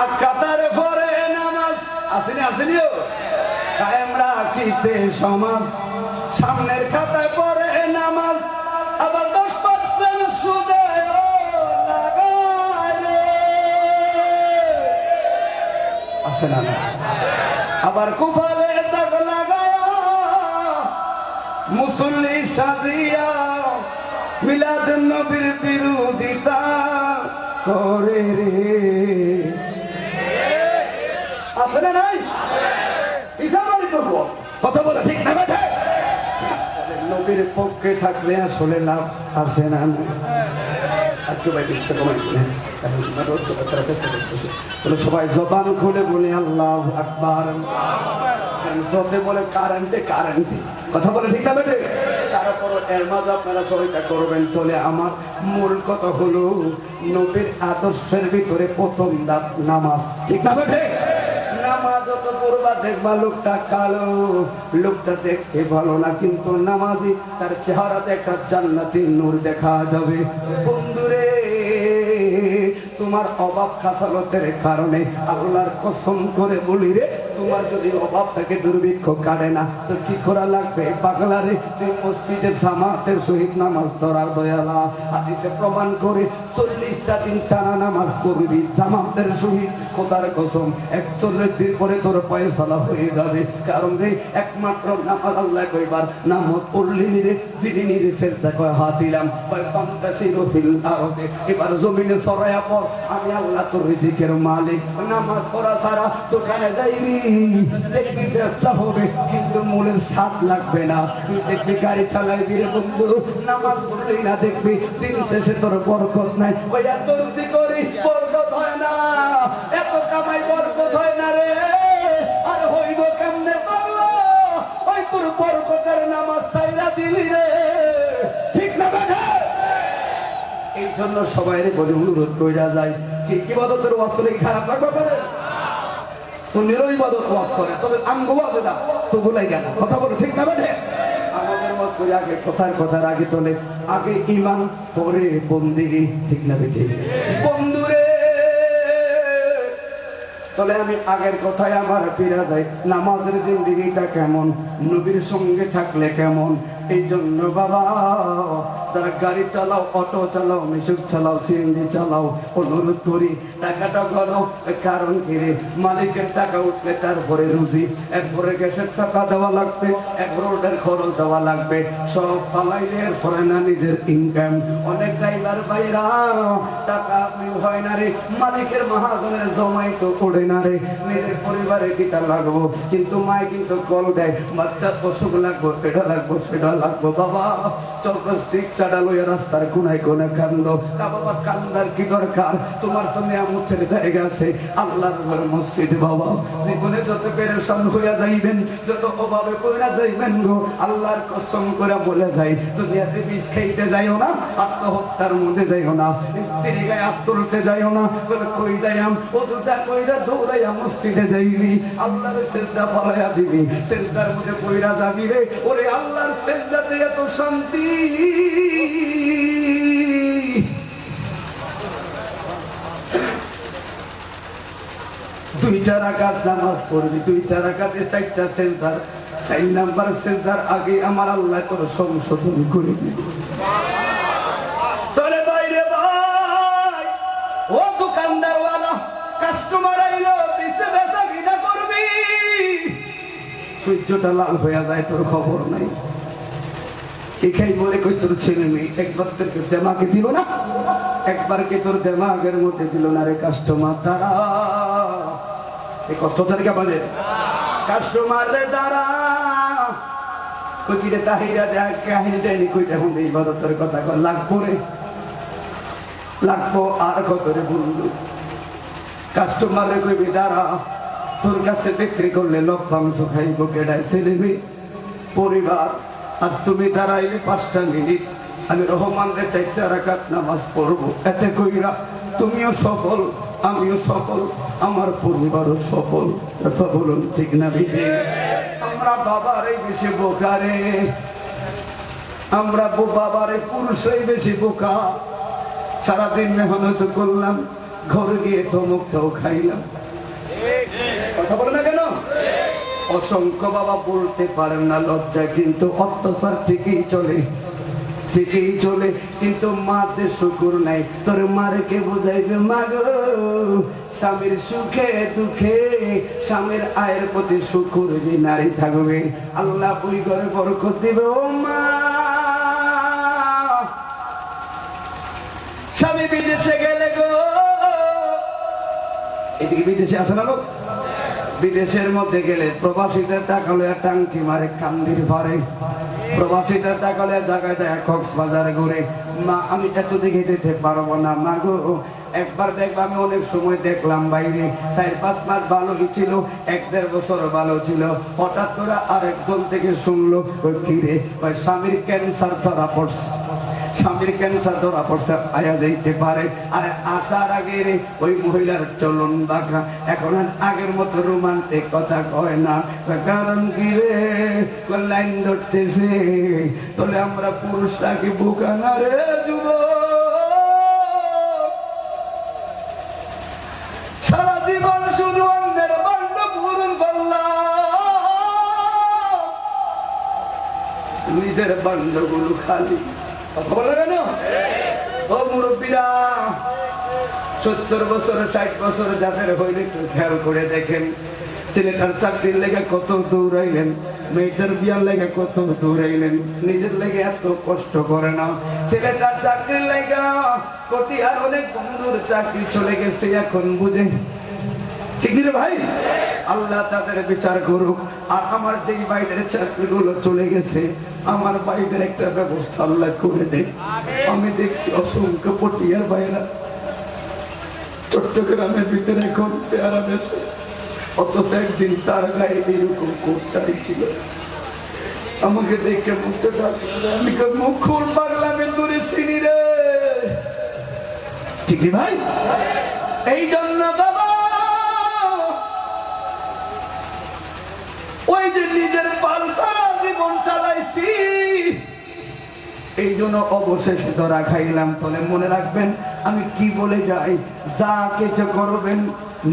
আর কাতারে পরে নামাজ আসেনি কায়েম রাখিতে সমাজ সামনের খাতায় পরে নামাজ আবার 10% সুদে লাগায় আছে না আবার কুফালে দাগ লাগায়া মুসল্লি সাজিয়া মিলাদ নবীর বিরোধিতা করে রে। আছে না নাই? হিসাব আমি করবো, কথা বলে ঠিক না বেঠে? নবীর পক্ষে থাকলে আসলে লাভ আছে না? একটু ভাই বিশটা কমাই দিলেন, সবাই জবান খুলে বলে আল্লাহু আকবার। যতে বলে কারেন্টে কারেন্টে, কথা বলে ঠিক না বেঠে? তারপরও এর মাঝে আপনারা সবাইটা করবেন। তাহলে আমার মূল কথা হলো নবীর আদর্শের ভিতরে প্রথম ধাপ নামাজ, ঠিক না বেঠে? নামাজ যত পড়বা দেখবা লোকটা কালো, লোকটা দেখতে ভালো না, কিন্তু নামাজি তার চেহারাতে একটা জান্নাতি নূর দেখা যাবে। বন্ধুরে, তোমার অভাব খাসালতের কারণে আল্লাহর কসম করে বলি রে, তোমার যদি অভাব থাকে দুর্ভিক্ষ কাটে না তো কি করা লাগবে? পাগলারে, তুই মসজিদে জামাতের সহিত নামাজ ধরার দয়ালা হাদিসে প্রমাণ করে 40টা দিন টানা নামাজ পড়বি জামাতের সহিত। খোদার কসম 41 দিন পরে তোর ফয়সালা হয়ে যাবে। কারণ রে, একমাত্র নামাজ আল্লাহ কইবার নামাজ পড়লি নিরে দিদি নিরে সেজদা কয় হাত দিলাম কয় ফান্তাসিরু ফিল আরদে, এবার জমিনে ছড়ায়া পড়, আমি আল্লাহ তোর রিজিকের মালিক। নামাজ পড়া ছাড়া দোকানে যাইবি, দেখবি ব্যবসা হবে কিন্তু মূলের স্বাদ লাগবে না। তুই দেখবি গাড়ি চালাইবি রে বন্ধু, নামাজ পড়লেই না দেখবি দিন শেষে তোর বরকত নাই। ওই এত রুজি করি বরকত হয় না, এত কামাই বরকত হয় না রে। আর হইব কেমনে পারলো? ওই তোর বরকতের নামাজ চাইরা দিলি রে, ঠিক না বেটা? এই জন্য সবাই বলে অনুরোধ কইরা যায় কি ইবাদতের ওয়াজ করলে খারাপ লাগবে পারে? সুন্নিরও ইবাদত ওয়াজ করে, তবে আমগো ওয়াজ না তো ভুলাই গেল, কথা বলো ঠিক না বেটা? আমাদের ওয়াজ করে আগে কথার আগে তোলে আগে ঈমান, পরে বন্দেগী, ঠিক না বেটা? বন্ধুরে, তাহলে আমি আগের কথায় আমার ফিরা যাই, নামাজের জিন্দেগিটা কেমন, নবীর সঙ্গে থাকলে কেমন। এই জন্য বাবা, তারা গাড়ি চালাও, অটো চালাও, মিশুক চালাও, সিএনজি চালাও, অনুরোধ করি টাকাটা ঘনো। কারণ কি রে, মালিকের টাকা উঠলে তারপরে রুজি, একবারে গ্যাসের টাকা দেওয়া লাগবে, এক রোডের খরচ দেওয়া লাগবে, সব পালাইলে এরপরে না নিজের ইনকাম। অনেক ড্রাইভার ভাইরা টাকা হয় না রে, মালিকের মহাজনের জমাই তো পড়ে না রে, নিজের পরিবারে কিটা লাগবো, কিন্তু মায় কিন্তু কল দেয় বাচ্চার অসুখ লাগবো, এটা লাগবো সেটা লাগবো। বাবা চলতো রিক্সাটা লইয়া রাস্তার কোনায় কোনে কান্দো, বাবা কান্দার কি দরকার? তোমার তো নিয়ামতের জায়গা আছে আল্লাহর মসজিদ। বাবা জীবনে যত পেরেশান হইয়া যাইবেন, যত অভাবে পড়া যাইবেন গো, আল্লাহর কসম করে বলে যাই, দুনিয়াতে বিষ খাইতে যাইও না, আত্মহত্যার মধ্যে যাইও না, স্ত্রী গায়ে হাত তুলতে যাইও না, কই যাইয়াম ওটা কইরা দৌড়াইয়া মসজিদে যাইবি, আল্লাহর সেজদা ফলাইয়া দিবি, সেজদার মধ্যে কইরা যাবি রে, ওরে আল্লাহর সেজদাতে এত শান্তি। দুইটা রাকাত নামাজ পড়বি, দুইটা রাকাতে 4টা সেজদার, 4 নাম্বার সেজদার আগে আমার আল্লাহ তোর সংশোধন করে দিবে। তোরে বাইরে ভাই, ও দোকানদারওয়ালা, কাস্টমার আইলো, পিছে বেচা কিনা করবি, সূর্যটা লাল হয়ে যায় তোর খবর নাই। এখাই বলে কই তোর ছেলে মেয়ে একবার তোর দেমাকে দিল না, একবার কে তোর দেমাগের মধ্যে দিল না রে কাস্টমার। তারা এই কষ্ট চালিকা বাজে কাস্টমার রে দাঁড়া কইরে তাহিরা দেখ কাহিনীটা নি কইটা হুন এই ইবাদতের কথা কর লাগবো রে, লাগবো আর কত রে বন্ধু। কাস্টমার রে কইবি দাঁড়া, তোর কাছে বিক্রি করলে লভ্যাংশ খাইব কেডায়? ছেলে মেয়ে পরিবার। আর তুমি দাঁড়াইলে 5টা মিনিট, আমি রহমানরে 4টা রাকাত নামাজ পড়বো, এতে কইরা তুমিও সফল, আমিও সফল, আমার পরিবারও সফল। কথা বলুন ঠিক না বিধি? আমরা বাবারে বেশি বোকা রে, আমরা বাবারে পুরুষই বেশি বোকা। সারাদিন মেহনত করলাম, ঘরে গিয়ে ধমকটাও খাইলাম। কথা বলে না কেন? অসংখ্য বাবা বলতে পারেন না লজ্জায়, কিন্তু অত্যাচার ঠিকই চলে, ঠিকই চলে, কিন্তু মাতে শুকুর নাই। তোর মারে কে বুঝাইবে? মা গো, স্বামীর সুখে দুঃখে স্বামীর আয়ের প্রতি শুকুর যে নারী থাকবে, আল্লাহ ওই ঘরে বরকত দিবে। ও মা, এদিকে বিদেশে আছে না লোক, বিদেশের মধ্যে গেলে প্রবাসীদের টাকা লইয়া টাঙ্কি মারে কান্দির পারে, প্রবাসীদের টাকা লইয়া জায়গায় যায় কক্সবাজার ঘুরে। মা আমি এত দিকে যেতে পারবো না মা গো। একবার দেখলাম, আমি অনেক সময় দেখলাম বাইরে 4-5 মাস ভালোই ছিল, 1-1.5 বছর ভালো ছিল, হঠাৎ করে আরেকজন থেকে শুনলো ওই কিরে ওই স্বামীর ক্যান্সার ধরা পড়ছে, স্বামীর ক্যান্সার ধরা পড়ছে, আয়া যাইতে পারে। আর আসার আগে ওই মহিলার চলন বাঁকা, এখন আর আগের মতো রোমান্টিক কথা কয় না। কারণ কি রে লাইন ধরতেছে, তাহলে আমরা পুরুষরা কি বোকা না রে যুবক? সারা জীবন শুধু অন্যের বান্ড পূরণ করলাম, নিজের বান্ডগুলো খালি। কথা বলে কেন ও মুরব্বীরা? 70 বছর 60 বছর যাদের হইলে একটু খেয়াল করে দেখেন, ছেলেটার চাকরির লেগে কত দৌড়াইলেন, মেয়েটার বিয়ার লেগে কত দৌড়াইলেন, নিজের লেগে এত কষ্ট করে না। ছেলেটার চাকরির লেগে কোটি আর অনেক বন্ধুর চাকরি চলে গেছে, এখন বুঝে ঠিক রে ভাই? আল্লাহ তাদের বিচার করুক। আর আমার যেই ভাইদের চাকরিগুলো চলে গেছে, আমার ভাইদের একটা ব্যবস্থা আল্লাহ করে দেয়। আমি দেখছি অসংখ্য পটিয়ার ভাইরা চট্টগ্রামের ভিতরে এখন পেয়ারা বেছে, অথচ একদিন তার গায়ে এইরকম কোটটাই ছিল। আমাকে দেখে মুখটা ডাকলে আমি মুখ খুল পাগলামে দূরে চিনি রে, ঠিক রে ভাই? এই জন্য বাবা ওই যে নিজের পালসারা জীবন চালাইছি, এই জন্য অবশেষে ধরা খাইলাম। তাহলে মনে রাখবেন আমি কি বলে যাই, যা কিছু করবেন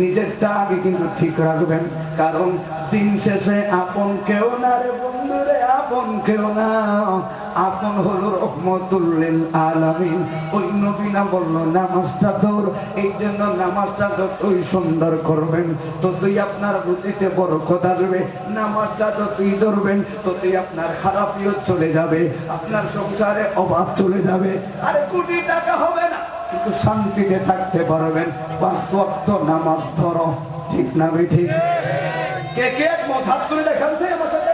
নিজেরটা আগে কিন্তু ঠিক রাখবেন, কারণ দিন শেষে আপন কেউ না রে বন্ধুরে, আপন কেউ না, আপন হলো রহমতুল লিল আলামিন। ওই নবী না বললো নামাজটা ধর, এই জন্য নামাজটা যতই সুন্দর করবেন ততই আপনার রুটিতে বরকত আসবে, নামাজটা যতই ধরবেন ততই আপনার খারাপিয়ত চলে যাবে, আপনার সংসারে অভাব চলে যাবে। আরে কোটি টাকা হবে না কিন্তু শান্তিতে থাকতে পারবেন। 5 ওয়াক্ত নামাজ ধরো, ঠিক না ভাই? ঠিক। কে কে এক মত হাত তুলে দেখাচ্ছে আমার সাথে?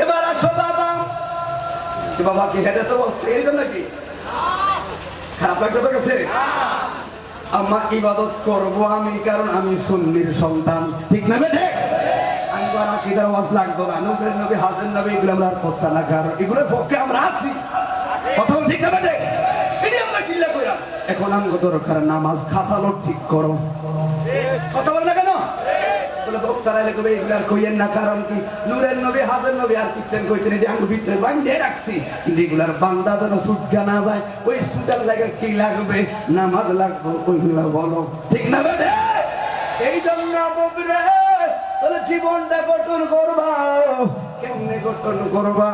এবার আসো বাবা, বাবা কি হেঁটে তো বসছে এই জন্য কি খারাপ লাগতে গেছে? আমার ইবাদত করব আমি, কারণ আমি সুন্নির সন্তান, ঠিক না বেঠে? আমি আকিদার ওয়াজ লাগতো না, নবীর নবী হাজের নবী এগুলো আমরা আর করতে না, কারণ এগুলোর পক্ষে আমরা আছি। কথা ঠিক না বেঠে? এটি আমরা কিল্লা কইরা এখন আমগো দরকার নামাজ খাসালো ঠিক করো। কথা বল না কেন? বলে বক্তারা লেখবে এগুলার কইয়েন না, কারণ কি নূরের নবী হাজের নবী আর কীর্তন কইতেন, এটি আঙ্গু ভিতরে বাইন্ধে রাখছি, কিন্তু এগুলার বান্দা যেন সুটকা না যায়, ওই সুটার লাগে কি লাগবে? নামাজ লাগবে, ওইগুলা বলো, ঠিক না বেঠে? এই জন্য তাহলে জীবনটা গঠন করবা, কেমনে গঠন করবা?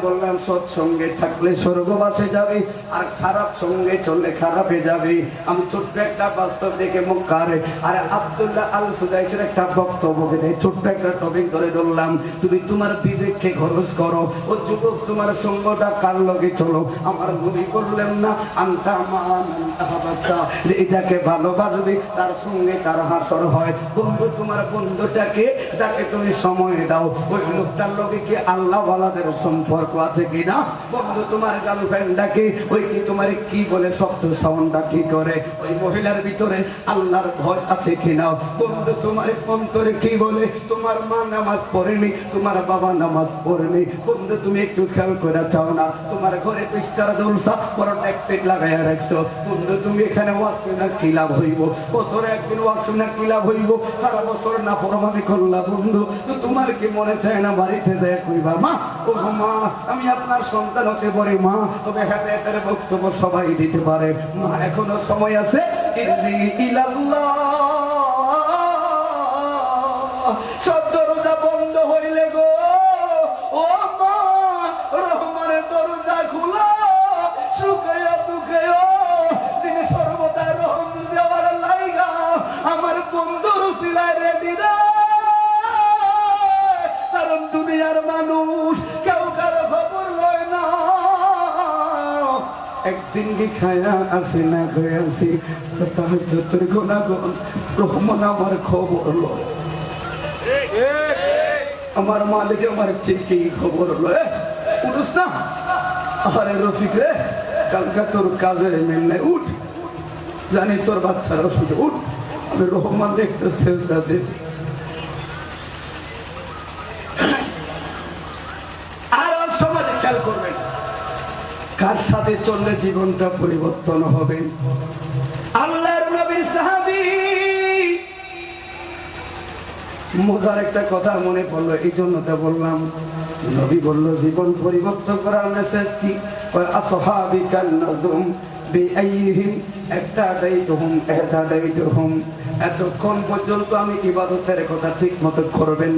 বললাম সৎসঙ্গে থাকলে স্বর্গবাসে যাবে, আর খারাপ সঙ্গে চললে খারাপে যাবে। আমি ছোট্ট একটা বাস্তব দেখে মুখ কারে আর আব্দুল্লাহ আল সুদাইসের একটা বক্তব্য দেয়, ছোট্ট একটা টপিক ধরে ধরলাম। তুমি তোমার বিবেককে খরচ করো, ও যুবক তোমার সঙ্গটা কার লগে চলো। আমার নবী করলেন না আনতা মান আহাবাতা, যে এটাকে ভালোবাসবে তার সঙ্গে তার হাসর হয়। বন্ধু তোমার বন্ধুটাকে যাকে তুমি সময় দাও, ওই লোকটার লগে কি আল্লাহ ওয়ালাদের সম্পর্ক আছে কিনা? বন্ধু তোমার গার্লফ্রেন্ডটাকে ওই কি তোমার কি বলে শব্দ সাউন্ডটা কি করে, ওই মহিলার ভিতরে আল্লাহর ভয় আছে কিনা? বন্ধু তোমার অন্তরে কি বলে, তোমার মা নামাজ পড়েনি, তোমার বাবা নামাজ পড়েনি। বন্ধু তুমি একটু খেয়াল করে চাও না, তোমার ঘরে পিস্টার দোলসা বড় ট্যাক্সিট লাগাইয়া রাখছো। বন্ধু তুমি এখানে ওয়াজ শুনে কি লাভ হইব? বছরে একদিন ওয়াজ শুনে কি লাভ হইব? সারা বছর না ফরমানি করলা বন্ধু, তো তোমার কি মনে চায় না বাড়িতে যায় কইবা মা ও মা আমি আপনার সন্তান হতে পারি মা? তবে হাতে হাতের বক্তব্য সবাই দিতে পারে, মা এখনো সময় আছে। সব দরজা বন্ধ হইলে গো ও মা, রহমানের দরজা খোলা, সুখাইয়া দুখাইয়া তিনি সর্বদা রহম দেওয়ার লাইগা আমার বন্ধুর সিলাই রেডি রে। একদিন কি খায়া আসি না খায়া আসি তাহাজ্জুদের গুনাহগান রহমান আমার খবর লয় আমার মালিক আমার ঠিকই খবর লয় উঠুস না আরে রফিক রে কালকা তোর কাজের মেল নাই উঠ জানি তোর বাচ্চারা শুধু উঠ আমি রহমান একটা সেজদা দে আর সমাজে খেয়াল করবেন কার সাথে চললে জীবনটা পরিবর্তন হবে আল্লাহর নবীর সাহাবী মজার একটা কথা মনে পড়লো এই জন্য তো বললাম নবী বলল জীবন পরিবর্তন করার মেসেজ কি আসহাবিকান নাজুম বিআইহিম ইহতাদাইতুহুম এতক্ষণ পর্যন্ত আমি ইবাদতের কথা ঠিক মতো করবেন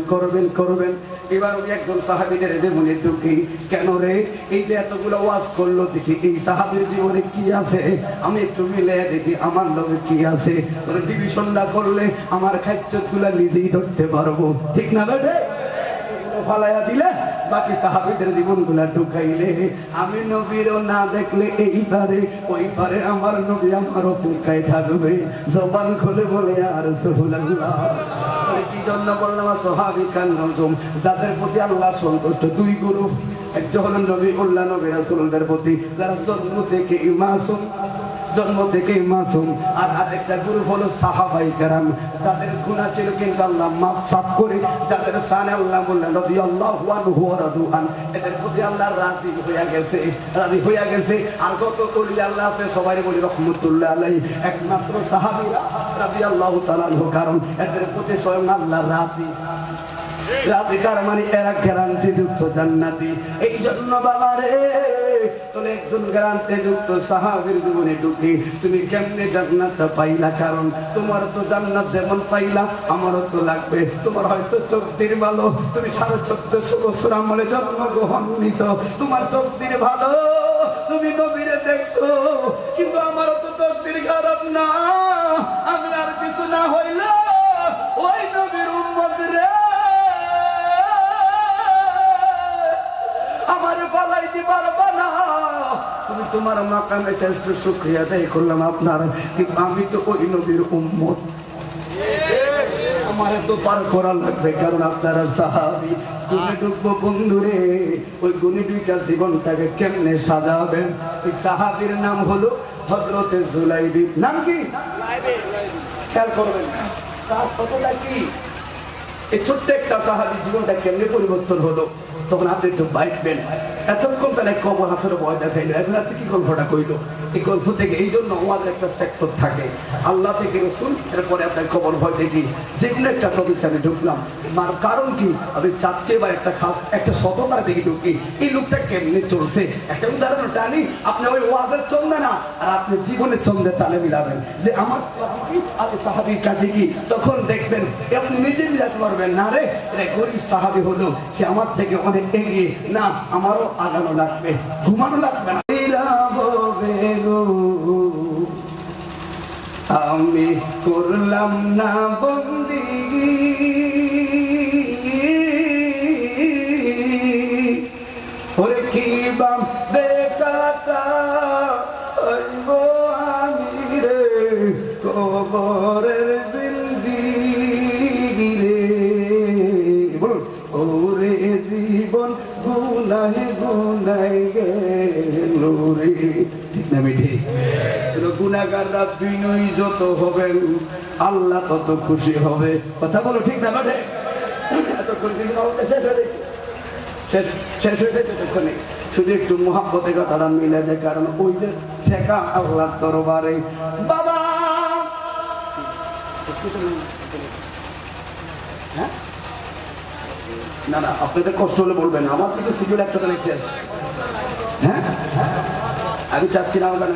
এবার আমি একজন সাহাবীদের জীবনে ঢুকি কেন রে এই যে এতগুলো ওয়াজ করলো দেখি এই সাহাবীর জীবনে কি আছে আমি একটু মিলে দেখি আমার লগে কি আছে তোর ডিভিশন না করলে আমার খাদ্যগুলো নিজেই ধরতে পারবো ঠিক না বেটে ফালাইয়া দিলে বাকি সাহাবীদের জীবনগুলা ঢুকাইলে আমি নবীরও না দেখলে এইবারে ওইবারে আমার নবী আমার অপেক্ষায় থাকবে জবান খুলে বলে আর রাসূলুল্লাহ কি জন্য বললাম সাহাবিকান নজুম যাদের প্রতি আল্লাহ সন্তুষ্ট দুই গুরু একটা হলো নবী উল্লাহ নবী রাসূলদের প্রতি যারা জন্ম থেকে মাসুম আর আরেকটা গ্রুপ হলো সাহাবাই কেরাম যাদের গুনাহ ছিল কিন্তু আল্লাহ মাফ করে যাদের শানে আল্লাহ বললেন রাদিয়াল্লাহু আনহু ওয়া রাদু আন এদের প্রতি আল্লাহ রাজি হয়ে গেছে আর যত ওলি আল্লাহ আছে সবাই বলি রহমাতুল্লাহ আলাইহি একমাত্র সাহাবীরা রাদিয়াল্লাহু তাআলা আনহু কারণ এদের প্রতি স্বয়ং আল্লাহ রাজি তার মানে এরা গ্যারান্টি যুক্ত জান্নাতি এই জন্য বাবা রে তুমি একজন গ্যারান্টি যুক্ত সাহাবীর জীবনে ঢুকি তুমি কেমনে জান্নাতটা পাইলা কারণ তোমার তো জান্নাত যেমন পাইলা আমারও তো লাগবে তোমার হয়তো তকদির ভালো তুমি 1450 বছর আমলে জন্মগ্রহণ নিছো তোমার তকদির ভালো তুমি নবীরে দেখছো কিন্তু আমারও তো তকদির খারাপ না আমি আর কিছু না হইলো ওই নবীর উম্মত রে আমারে পালাইতে পারবা না তুমি তোমার মাকামে চেষ্টা শুকরিয়া আদায় করলাম আপনার কিন্তু আমি তো ওই নবীর উম্মত আমারে তো পার করা লাগবে কারণ আপনারা সাহাবী গুনে ডুববো বন্ধুরে ওই গুনে ডুইকা জীবনটাকে কেমনে সাজাবেন এই সাহাবীর নাম হলো হযরতে জুলাইবি নাম কি খেয়াল করবেন তার সততা কি এই ছোট্ট একটা সাহাবী জীবনটা কেমনে পরিবর্তন হলো তখন আপনি একটু বাইকবেন এতক্ষণ তাহলে কবর হাসরে ভয় দেখাইলো এখন আপনি কি গল্পটা কইলো এই গল্প থেকে এই জন্য ওয়াজ একটা সেক্টর থাকে আল্লাহ থেকে রসুল এরপরে আপনার কবর ভয় দেখি যেগুলো একটা টপিক আমি ঢুকলাম মার কারণ কি আমি চাচ্ছি এবার একটা খাস একটা সততার দিকে ঢুকি এই লোকটা কেমনে চলছে একটা উদাহরণ টানি আপনি ওই ওয়াজের চলবে না আর আপনি জীবনের চন্দ্রের তালে মিলাবেন যে আমার আমি সাহাবীর কাছে কি তখন দেখবেন আপনি নিজে মিলাতে পারবেন না রে এটা গরিব সাহাবী হলো সে আমার থেকে অনেক এগিয়ে না আমারও আগানো লাগবে ঘুমানো লাগবে না আমি করলাম না বন্দিগি ওরে কি বাম বেকাটা হইব আমি রে কবরের জিন্দিগি রে বলুন ওরে জীবন গুনাহে গুনাই গেল রে ঠিক না মিঠে গুনাহগাররা বিনয়ী যত হবেন আল্লাহ তত খুশি হবে কথা বলো ঠিক না বাটে শেষ হয়ে যায় ততক্ষণে শুধু একটু মোহাব্বতের কথাটা মিলে যায় কারণ ওই যে ঠেকা আল্লাহর দরবারে বাবা হ্যাঁ না না আপনাদের কষ্ট হলে বলবেন আমার কিন্তু সিডিউল একটা তাহলে শেষ হ্যাঁ আমি চাচ্ছি না আমার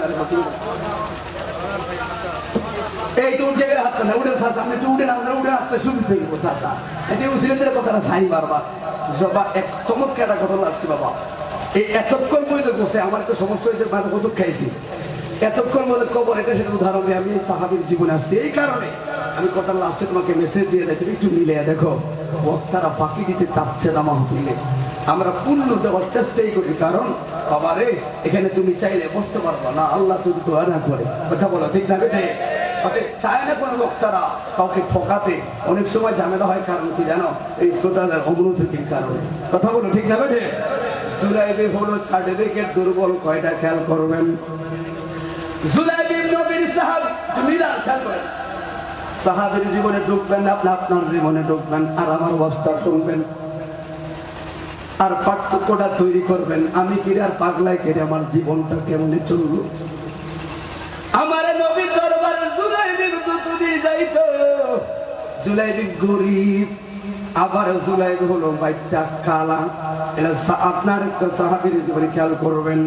এই তো উঠে গেলে হাতটা না উঠে চাষা আমি একটু উঠে না উঠে হাতটা শুরু থেকে চাষা এটি উসিলেদের কথাটা চাই বারবার বাবা এক চমৎকার একটা কথা লাগছে বাবা এই এতক্ষণ পর্যন্ত বসে আমার একটা সমস্যা হয়েছে মাথা কত খাইছি এতক্ষণ মধ্যে কবর এটা সেটা উদাহরণ দিয়ে আমি সাহাবীর জীবনে আসছি এই কারণে আমি কথা লাস্টে তোমাকে মেসেজ দিয়ে দেয় তুমি একটু মিলে দেখো বক্তারা ফাঁকি দিতে চাচ্ছে না মাহফিলে আমরা পূর্ণ দেওয়ার চেষ্টাই করি কারণ বাবারে এখানে তুমি চাইলে বসতে পারবো না, আল্লাহ যদি দোয়া না করে। কথা বলো ঠিক না বেটে? চায় না কোনো বক্তারা কাউকে ঠকাতে। অনেক সময় ঝামেলা হয়, কারণ কি জানো? এই শ্রোতাদের অমনোযোগের কারণে। কথা বলো ঠিক না বেটে? জুলাইবি হলো সার্টিফিকেট দুর্বল কয়টা খেয়াল করবেন। জুলাইবি নবীর সাহাবী, মিলাদ খেয়াল করেন। সাহাবীর জীবনে ঢুকবেন, আপনি আপনার জীবনে ঢুকবেন, আর আমার অবস্থা শুনবেন, আর পার্থক্যটা তৈরি করবেন। আমি কিরে আর পাগলায় কেড়ে আমার জীবনটা কেমনে চললো। আমার নবী দরবারে জুলাইবি দুতুদি যাইতো। জুলাইবি গরিব, আবার জুলাইবি হলো বাইটটা কালা। এটা আপনার একটা সাহাবীর জীবনে খেয়াল করবেন।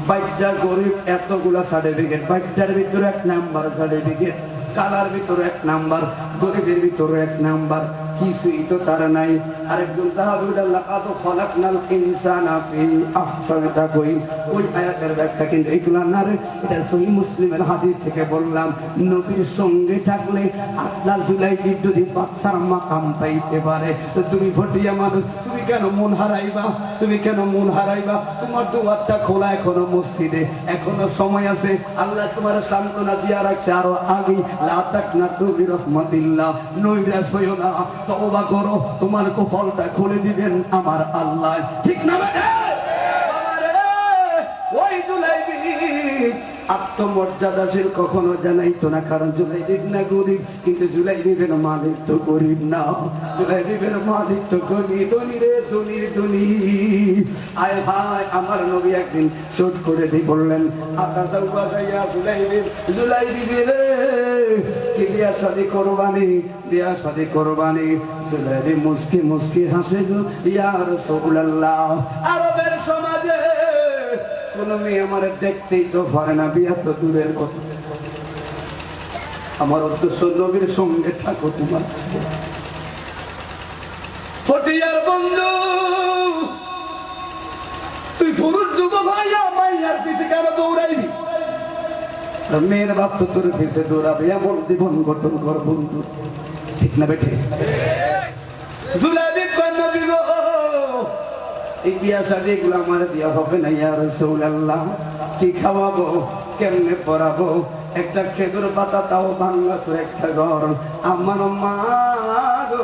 বাইটটা গরিব, এতগুলা সার্টিফিকেট, বাইটটার ভিতরে 1 নাম্বার সার্টিফিকেট, কালার ভিতরে 1 নাম্বার, গরিবের ভিতরে 1 নাম্বার, কিছুই তো তার নাই। আরেকজন সাহাবী লাকাদ খলাকনাল ইনসানা ফি আহসানি তাকওয়িম, ওই আয়াতের ব্যাখ্যা কিন্তু এইগুলা না রে, এটা সহিহ মুসলিমের হাদিস থেকে বললাম। নবীর সঙ্গে থাকলে আল্লাহ জুলাইবি যদি বাদশার মাকাম পাইতে পারে, তো তুমি ভটিয়া মানুষ, তুমি কেন মন হারাইবা? তুমি কেন মন হারাইবা? তোমার দুয়ারটা খোলা এখনো মসজিদে, এখনো সময় আছে। আল্লাহ তোমার সান্ত্বনা দিয়া রাখছে আরো আগে। লা তাকনাতু বিরহমাতিল্লাহ, নৈরাশ হইও না, তওবা করো, তোমার কপালটা খুলে দিবেন আমার আল্লাহ। ঠিক না বেটা? বাবারে ওই জুলাইবি আত্মমর্যাদাশীল কখনো জানাইতো না, কারণ জুলাইবিব না গরিব, কিন্তু জুলাইবিবের মালিক তো গরিব না, জুলাইবিবের মালিক তো ধনী রে, ধনী। আয় ভাই, আমার নবী একদিন শোধ করে দিয়ে বললেন, জুলাইবিবে রে, কি বিয়া শাদী করবানি, বিয়া শাদী করবানি। জুলাইবি মুস্কি মুস্কি হাসে গো, ইয়া রাসূলুল্লাহ। আরবের সমাজে কোন মেয়ে আমার দেখতেই তো পারে না, বিয়া তো দূরের কথা। আমার উদ্দেশ্য নবীর সঙ্গে থাকো তোমার ছেলে। ফটিয়ার বন্ধু, তুই পুরুষ যুগ ভাইয়া মাইয়ার পিছে কেন দৌড়াইবি? মেয়ের বাপ তো তোর পিছে দৌড়াবে, এমন জীবন গঠন কর বন্ধু। ঠিক না বেঠে? জুলাইবি কয় নবী গো, এই বিয়া শাদী এগুলো আমার বিয়া হবে না ইয়া রাসূলুল্লাহ। কি খাওয়াবো, কেমনে পড়াবো? একটা খেজুর পাতা তাও ভাঙাছো একটা ঘর। আমার মা গো,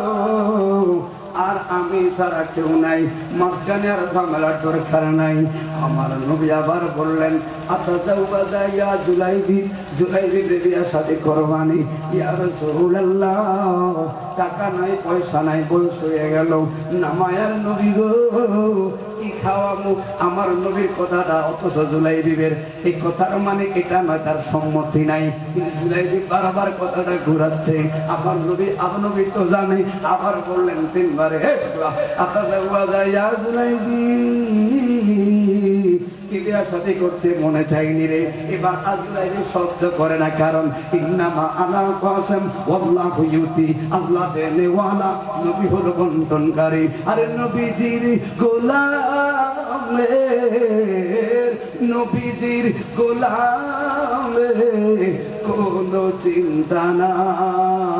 আর আমি ছাড়া কেউ নাই, মাঝখানে আর ঝামেলার দরকার নাই। আমার নবী আবার বললেন, আতাজাউবাজাইয়া জুলাইবি, জুলাইবি বিয়া শাদী করবানি ইয়া রাসূলুল্লাহ। টাকা নাই, পয়সা নাই, বয়স হয়ে গেল না মায়ার নবী গো, কি খাওয়াবো? আমার নবীর কথাটা, অথচ জুলাইবিবের এই কথার মানে এটা নয় তার সম্মতি নাই, কিন্তু জুলাইবি বারবার কথাটা ঘুরাচ্ছে। আমার নবী নবী তো জানে, আবার বললেন 3 বারে, আতাজাউবাজাইয়া জুলাইবি, কি বিয়া শাদী করতে মনে চাইনি রে। এবার আজলাইবি শব্দ করে না, কারণ ইন্নামা আনা কাসম ওয়াল্লাহু ইউতি, আল্লাহ দেনেওয়ালা, নবী হলো বন্টনকারী। আরে নবীজির গোলামের, নবীজির গোলামের কোনো চিন্তা নাই।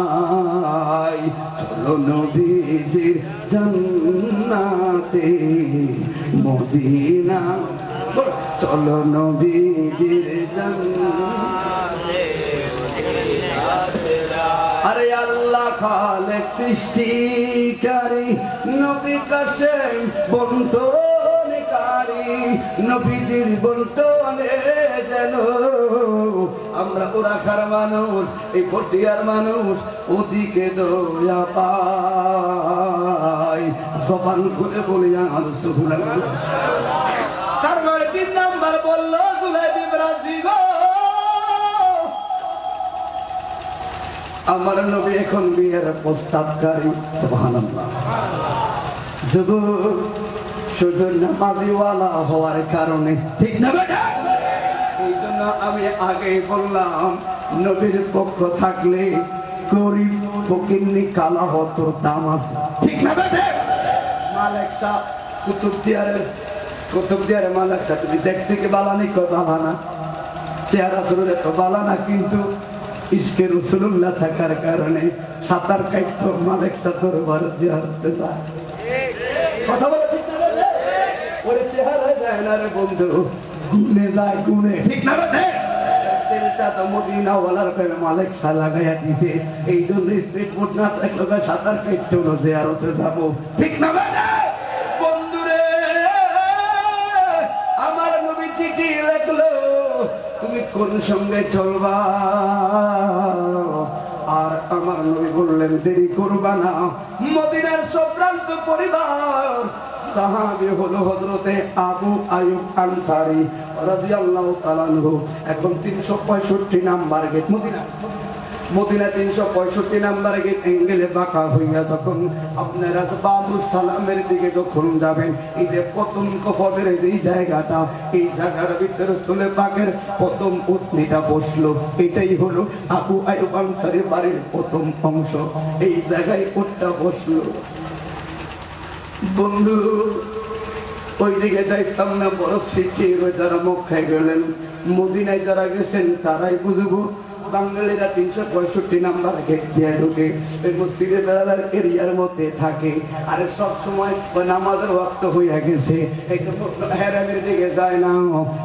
চলো নবীজির জান্নাতে মদিনা, চলো নবীজির জান্নাতে। আরে আল্লাহ খালেক সৃষ্টিকারী, নবী কাসেম বন্টনকারী, নবীজির বন্টনে যেন আমরা ওরাখার মানুষ, এই পটিয়ার মানুষ ওদিকে দয়া পাই। জবান খুলে বলি আর সুবহানাল্লাহ। তার মানে 3 নাম্বার বললো জুলাইবি রাজি গো। আমার নবী এখন বিয়ের প্রস্তাবকারী, সুবহানাল্লাহ। শুধু নামাজিওয়ালা হওয়ার কারণে, ঠিক না বেটা? এই জন্য আমি আগেই বললাম, নবীর পক্ষ থাকলে গরিব ফকিন্নি কালা হতো দাম আছে, ঠিক না বেটা? মালিক শাহ কুতুবদিয়ারের মালিক শাহ, তুমি দেখতে কি বালানি কো বালানা, চেহারা শুরুতে তো বালানা, কিন্তু ইশকে রাসূলুল্লাহ থাকার কারণে সাঁতার কাটতো মালিক শাহ দরবার জিয়ারতে যায়। কথা বলে ঠিক না? ওরে চেহারা যায় না রে বন্ধু, গুনে যায় গুনে, ঠিক না রে? তেলটা তো মদিনা ওয়ালার প্রেমে মালিক শাহ লাগাইয়া দিছে, এই জন্য স্পিড বোট না থাকলে সাঁতার কেটে হলো জিয়ারতে যাবো, ঠিক না রে? বন্ধুরে আমার নবী চিঠি লিখলো, তুমি কোন সঙ্গে চলবা? আর আমার নবী বললেন দেরি করবা না। মদিনার সম্ভ্রান্ত পরিবার সাহাবী হলো হযরতে আবু আইয়ুব আনসারী রাদিয়াল্লাহু তাআলা আনহু। এখন 365 number gate Medina 365 number gate এঙ্গেলে বাঁকা হইয়া যখন আপনারা বাবু সালামের দিকে যখন যাবেন, এই যে প্রথম কফরের এই জায়গাটা, এই জায়গার ভিতরে রাসূলের পাকের প্রথম উটনিটা বসলো, এটাই হলো আবু আইয়ুব আনসারীর বাড়ির প্রথম অংশ। এই জায়গায় উটটা বসলো। বন্ধু ওই দিকে যাইতাম না, বড় স্মৃতি। যারা মক্কায় গেলেন, মদিনায় যারা গেছেন তারাই বুঝবো। বাঙালিরা 365 নাম্বার গেট দিয়ে ঢুকে ওই মসজিদে বেলার এরিয়ার মধ্যে থাকে। আর সব সময় ওই নামাজের ওয়াক্ত হইয়া গেছে, এই তো হেরামের দিকে যায় না,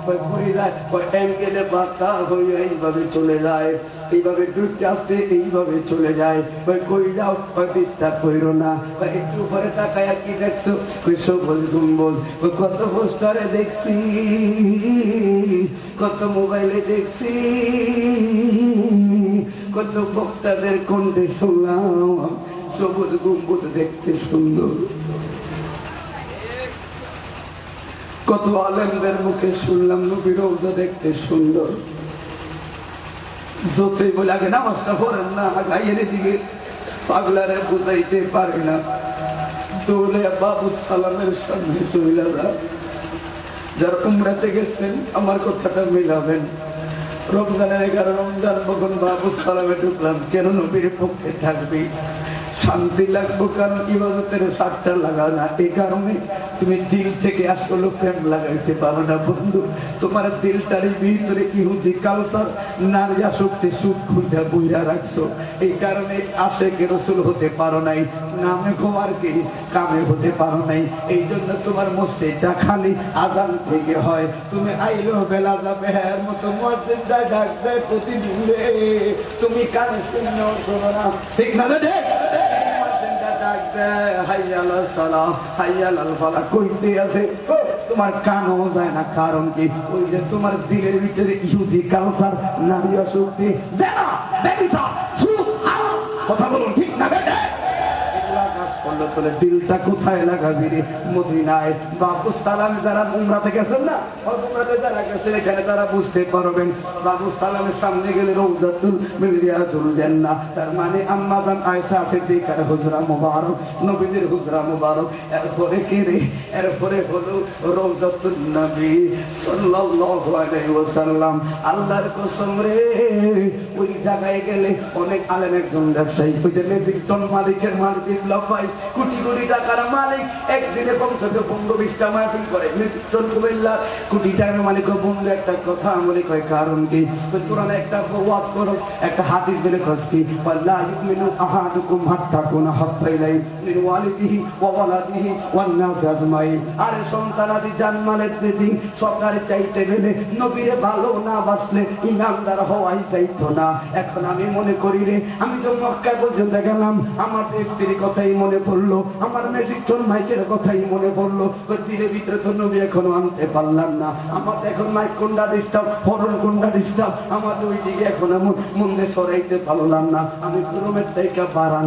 ওই ঘুরে যায়, ওই অ্যাঙ্গেলে বার্তা হইয়া এইভাবে চলে যায়, এইভাবে ঢুকতে আসতে এইভাবে চলে যায়। ওই কই যাও, ওই ডিস্টার্ব কইরো না, ওই একটু উপরে তাকায়া কি দেখছো, ওই সবুজ গম্বুজ, ওই কত পোস্টারে দেখছি, কত মোবাইলে দেখছি, কত বক্তাদের কণ্ঠে শুনলাম, সবুজ গম্বুজ দেখতে সুন্দর, কত আলেমদের মুখে শুনলাম নবীর রওজা দেখতে সুন্দর। যতই বলে আগে নামাজটা পড়েন না, গাইয়ের দিকে পাগলারে বুঝাইতে পারে না, দৌড়ে বাবু সালামের সামনে চলে যান। যারা উমরাতে গেছেন আমার কথাটা মিলাবেন। রমজানের 11 রমজান যখন বাবু সালামে ঢুকলাম, কেন নবীর পক্ষে থাকবি, শান্তি লাগবো, কারণ ইবাদতের সাতটা লাগা না। এই কারণে তুমি দিল থেকে আসলে প্রেম লাগাইতে পারো না বন্ধু। তোমার দিলটার ভিতরে ইহুদি কালচার, নারী আসক্তি, সুদ খুঁজা বইরা রাখছো। এই কারণে আশেকে রাসূল হতে পারো নাই, নামে খোয়ার কি কামে হতে পারো নাই। এই জন্য তোমার মসজিদটা খালি আজান থেকে হয়। তুমি আইলো বেলা যাবে এর মতো মুয়াজ্জিনটা ডাক দেয় প্রতিদিন রে, তুমি কানে শুনো শোনো না, ঠিক না রে? তোমার কানও যায় না, কারণ কি ওই যে তোমার দিলের ভিতরে ইহুদি কালচার, নারী আসক্তি, কথা বলুন, ঠিক না? দিলটা কোথায় লাগাবি রে? মদিনায় বাবু সালাম যারা উমরাতে গেছেন না, উমরাতে যারা গেছেন এখানে তারা বুঝতে পারবেন। বাবু সালামের সামনে গেলে রওজাতুল মিলিয়াতুল জান্নাহ, তার মানে আম্মা জান আয়েশা সিদ্দিকার হুজরা মুবারক, নবীজির হুজরা মুবারক। এরপরে কে রে? এরপরে হলো রওজাতুন নবী সাল্লাল্লাহু আলাইহি ওয়াসাল্লাম। আল্লাহর কসম রে, ওই জায়গায় গেলে অনেক আলেম, একজন ব্যবসায়ী, ওই যে মেজিকটন মালিকের মালিক বিপ্লব ভাই, কোটি কোটি টাকার মালিক, একদিনে কমসে কম 15-20টা মাহফিল করে। মেজিকটন কুমিল্লার কোটি টাকার মালিক বন্ধু একটা কথা মনে কয়, কারণ কি তোরা একটা ওয়াজ করো, একটা হাদিস বলে কসকি, আল্লাহ ইউমিনু আহাদুকুম হাত্তা কুনা হাব্বা ইলাইহি মিন ওয়ালিদিহি ওয়া ওয়ালাদিহি ওয়ান নাস আজমাইন। আরে সন্তানাদি জানমালের দিন সরকারে চাইতে গেলে নবীরে ভালো না বাসলে ইমানদার হওয়াই চাইতো না। এখন আমি মনে করি রে, আমি তো মক্কা পর্যন্ত গেলাম, আমার স্ত্রীর কথাই মনে পড়লো, আমার মেজিকটন মাইকের কথাই মনে পড়লো। ওই দিনের ভিতরে তো নবী এখনো আনতে পারলাম না। আমার এখন মাইক কোনটা ডিস্টার্ব, হরন কোনটা ডিস্টার্ব, আমার ওই দিকে এখন এমন মন্দে সরাইতে পারলাম না। আমি রুমের থেকে বাড়ান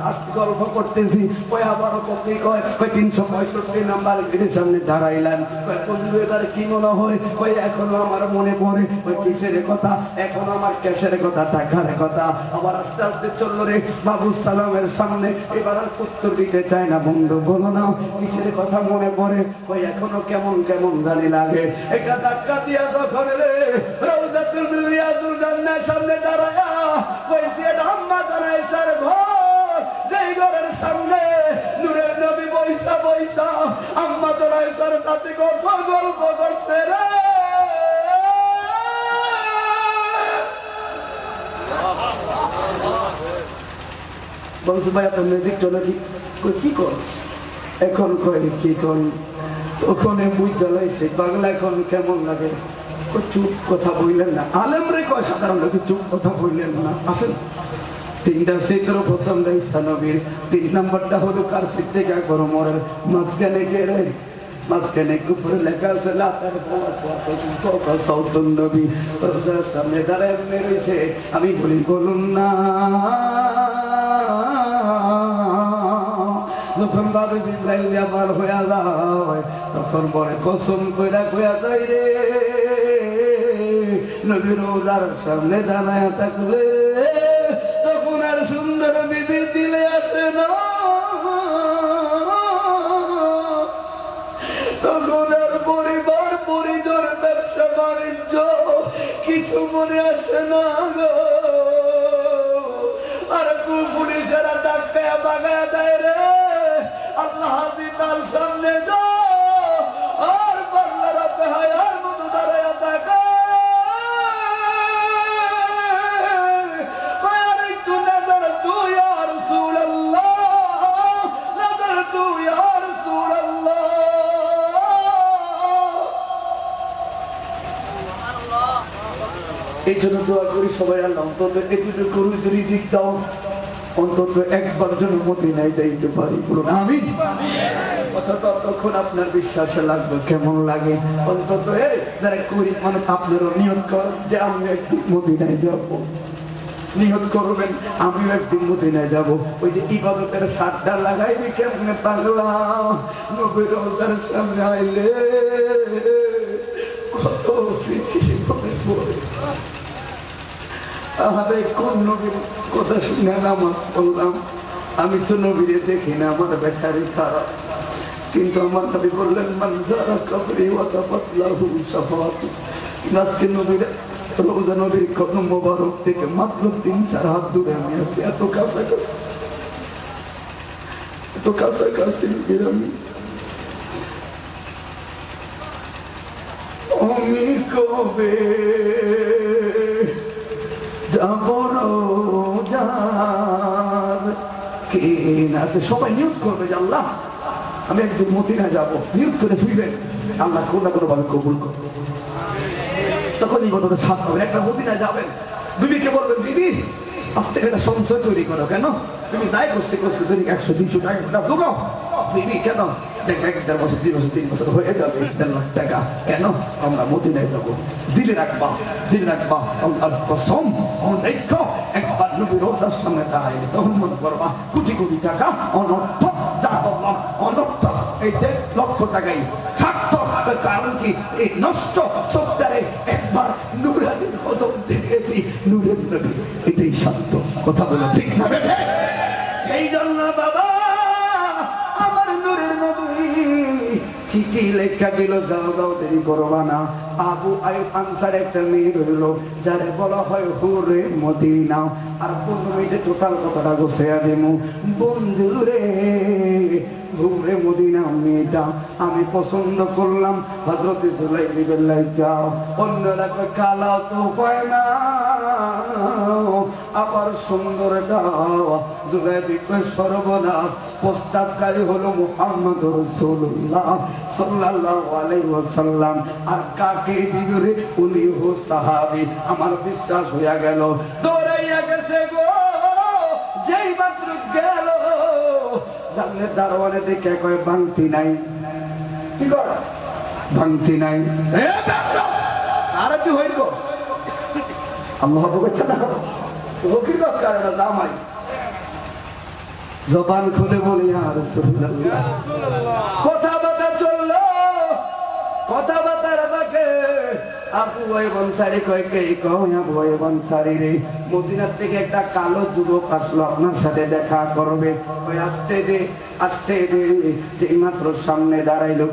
আসতে গল্প করতেছি, ওই আবারও কপি কয় 365 নাম্বার গেটের সামনে দাঁড়াইলেন। বন্ধু এবার কি মনে হয়? ওই এখনো আমার মনে পড়ে ওই কিসের কথা, এখন আমার ক্যাশের কথা, টাকার কথা। আবার আস্তে আস্তে চললো রে বাবু সালামের সামনে, এবার আর উত্তর দিতে চায় না। বন্ধু বলো না কিসের কথা মনে পড়ে? ওই এখনো কেমন কেমন জানি লাগে। একটা ধাক্কা দিয়া যখন রে রওজাতুল মিলিয়াতুল জান্নাতের সামনে দাঁড়ায়া, ওই সিয়েদ আম্মা জানাইসার ঘর, যেই ঘরের সামনে নূরের নবী বৈশা বৈশা আম্মা জানাইসার সাথে কত গল্প করছে রে। বলছে ভাই আপনার মিউজিক চলে কি কর? এখন কয় কি কর? তখন বুঝতে লাগছে বাংলা এখন কেমন লাগে। চুপ কথা বললেন না, আলেম রে কয় সাধারণ লোকে চুপ কথা বললেন না। আসেন, তিনটা চিত্র, প্রথমটা ঈসা নবীর, 3 নম্বরটা হলো কার চিত্রে করো মরের, মাঝখানে কে রে, মাঝখানে উপরে লেখা আছে লাতার সৌতন নবী রোজার সামনে দাঁড়ায় রয়েছে। আমি বলি বলুন না, যখন বাবু জিব্রাইল আবার হয়ে যায় তখন বলে কসম কইরা কইয়া যায় রে, নবী রোজার সামনে দাঁড়ায় থাকলে তখন আর সুন্দর বিবি দিলে আসে না, তখন আর পরিবার পরিজন ব্যবসা বাণিজ্য কিছু মনে আসে না গো। আর পুলিশেরা ধাক্কায় বাগায় দেয় রে, আল্লাহ তার সামনে যা আর বাংলারা বেহায়ার মতো দাঁড়ায় থাকা। একটু নজর তুই আর রাসূল আল্লাহ, নজর তুই আর রাসূল আল্লাহ। এই জন্য দোয়া করি সবাই, আল্লাহ অন্তত এটুকু রিজিক দাও, অন্তত একবার যেন মদিনায় যাইতে পারি, বলুন আমিন। অথচ তখন আপনার বিশ্বাসে লাগবে কেমন লাগে, অন্তত যারা গরিব মানুষ আপনারও নিয়ত করেন যে আমি একদিন মদিনায় যাব, নিয়ত করবেন আমিও একদিন মদিনায় যাব। ওই যে ইবাদতের সাতটা লাগাইবি কেমনে পাগলা, নবীর রওজার সামনে আইলে কত স্মৃতি মনে পড়ে। আরে কোন নবীর কথা শুনে নামাজ পড়লাম, আমি তো নবীরে দেখি না, আমার ব্যাটারি খারাপ, কিন্তু আমার নবী বললেন মান যারা কবরি ওয়া তাফাতলাহু শাফাআতু। আজকে নবীর রওজা নবীর কদম মোবারক থেকে মাত্র 3-4 হাত দূরে আমি আছি, এত কাছাকাছি, এত কাছাকাছি আমি। আমি কবে যাব রোজার কেন আছে, সবাই নিয়োগ করবে যে আল্লাহ আমি একদিন মদিনা যাব, নিয়োগ করে ফিরবেন, আল্লাহ কোনো না কোনো ভাবে কবুল করবে। তখন ইবাদতের সাথ হবে, একটা মদিনা যাবেন, বিবিকে বলবেন বিবি আজ থেকে একটা সঞ্চয় তৈরি করো, কেন তুমি যাই করছে করছে 100-200 টাকা জোগাও, বিবি কেন দেখ 1-1.5 বছর 2 বছর 3 বছর হয়ে যাবে 1.5 লাখ টাকা, কেন আমরা মদিনায় যাবো, দিলে রাখবা আল্লাহর কসম। দেখো একবার নবী রওজার সামনে দাঁড়াইলে তখন মনে করবা কোটি কোটি টাকা অনর্থক, যা বললাম অনর্থক, এই 1.5 লক্ষ টাকাই সার্থক। কারণ কি এই নষ্ট সপ্তাহে একবার নূরানীর কদম দেখেছি, নূরের নবী, এটাই সত্য কথা বলো, ঠিক না বেঠে? এই জন্য বাবা আমার নূরের নবী চিঠি লেখা দিল, যাও যাও দেরি করবা না। আবু আইয়ুব আনসার একটা মেয়ে রইল যারে বলা হয় হুরে মদিনা। আর 15 মিনিটে টোটাল কথাটা গোছাইয়া দেবো। বন্ধুরে হুরে মদিনা মেয়েটা আমি পছন্দ করলাম, হযরত জুলাইবি বিল্লাইকা, অন্যরা কালা তো পায় না, আবার সুন্দর দাও। জুলাইবি কয় সর্বনাশ, প্রস্তাবকারী হলো মুহাম্মদুর রাসূলুল্লাহ সাল্লাল্লাহু আলাইহি ওয়াসাল্লাম। আর কাকে দিবে রে, উনি হো সাহাবী। আমার বিশ্বাস হইয়া গেল, দৌড়াইয়া গেছে গো, যেই মাত্র গেল জানলে দারোয়ানে দেখে কয় ভাঙতি নাই, কি কর ভাঙতি নাই, আর কি হইল আল্লাহ বলছে না ওকির কাজ করে না জামাই জবান খুলে বলি আর রাসূলুল্লাহ। কথাবার্তা চললো, কথাবার্তার বাকে আবু আইয়ুব আনসারী কয় কে কয় আবু আইয়ুব আনসারী রে, মদিনার থেকে একটা কালো যুবক আসলো আপনার সাথে দেখা করবে। কয় আসতে দে যেই মাত্র সামনে দাঁড়াইলো,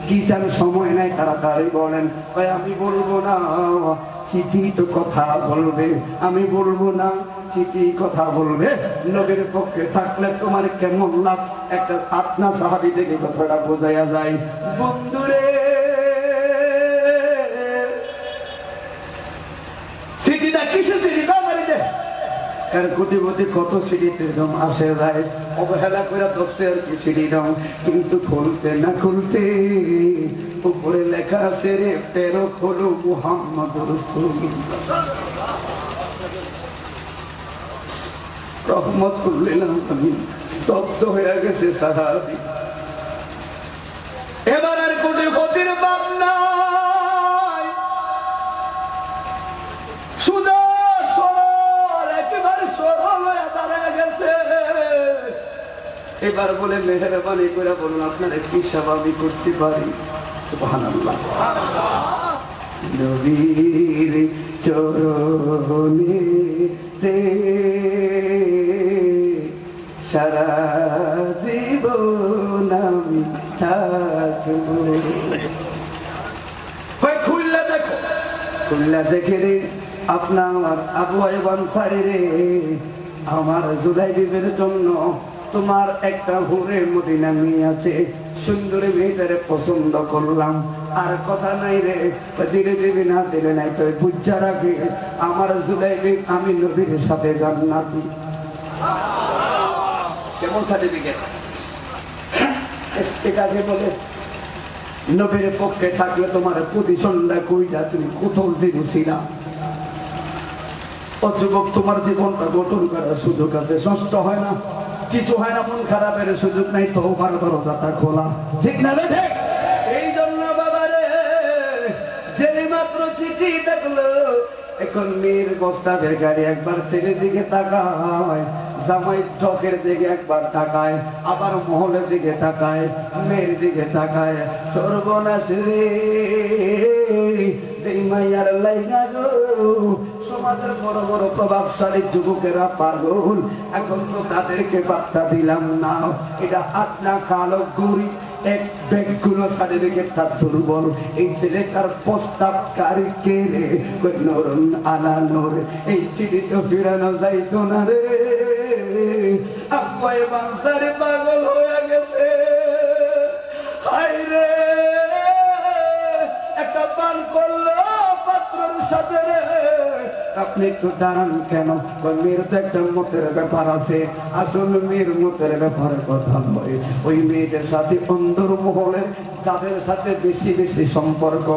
কি চান সময় নাই, তাড়াতাড়ি বলেন। কয় আমি বলবো না, চিঠি তো কথা বলবে, আমি বলবো না, চিঠি কথা বলবে। নবীর পক্ষে থাকলে তোমার কেমন লাভ, একটা আত্মা সাহাবী থেকে কথাটা বোঝাইয়া যায়। বন্ধুরে চিঠিটা কিসে চিঠি দাও মারি দে, কার কোটিপতি কত সিঁড়িতে আসে যায়, অবহেলা করে দশে আর কি সিঁড়ি নাও, কিন্তু খুলতে না খুলতে উপরে লেখা আছে রে 13 হলো মুহাম্মদ রাসূলুল্লাহ। রহমতুল্লিল আলামিন স্তব্ধ হয়ে গেছে সাহাবী। এবার আর কোটিপতির বাপ নাই, সুদা সরল একেবারে সরল হয়ে দাঁড়ায় গেছে। এবার বলে মেহেরবানি করে বলুন আপনার কি সেবা আমি করতে পারি? সুবহানাল্লাহ। নবীর চরণে তে সারা জীবন আমি থাকবো। খুললে দেখো, খুললে দেখে রে আপনার আবু আইয়ুব আনসারী রে, আমার জুলাইবিবের জন্য তোমার একটা হুরে মদিনা মেয়ে আছে, সুন্দরী মেয়েটারে পছন্দ করলাম, আর কথা নাই রে, দিলে দিবি না দিলে নাই তো বুঝা রাখিস আমার জুলাইবি আমি নবীর সাথে জান্নাতি। কেমন সার্টিফিকেট? এটাকে বলে নবীর পক্ষে থাকলে তোমার পজিশনটা কইরা তুমি কোথাও জিরুছিলা। ও যুবক, তোমার জীবনটা গঠন করার সুযোগ আছে, নষ্ট হয় না, কিছু হয় না, মন খারাপের সুযোগ নাই, তো আমার দরজাটা খোলা, ঠিক না রে? ঠিক। এই জন্য বাবা রে, যে মাত্র চিঠি দেখলো এখন মেয়ের বস্তাদের গাড়ি একবার ছেলের দিকে তাকায়, জামাই চকের দিকে একবার তাকায়, আবার মহলের দিকে তাকায়, মেয়ের দিকে তাকায়। সর্বনাশ রে, যেই মাইয়ার লাইগা গো সমাজের বড় বড় প্রভাবশালী যুবকেরা পাগল, এখন তো তাদেরকে বার্তা দিলাম না। এটা আপনা কালো গরিব এক ব্যাগগুলো সার্টিফিকেটটা দুর্বল। এই ছেলেটার প্রস্তাবকারী কে রে? নরুন আলা নূর। এই চিঠি তো ফিরানো যাইতো না রে। আব্বাই বানসারে পাগল হয়ে গেছে। হায় রে, একটা পান করলো পাত্রের সাথে রে। আপনি একটু দাঁড়ান কেন? মেয়ের তো একটা মতের ব্যাপার আছে। আসলে মেয়ের মতের ব্যাপারে কথা নয়, ওই মেয়েদের সাথে অন্দর মহলের যাদের সাথে বেশি বেশি সম্পর্ক,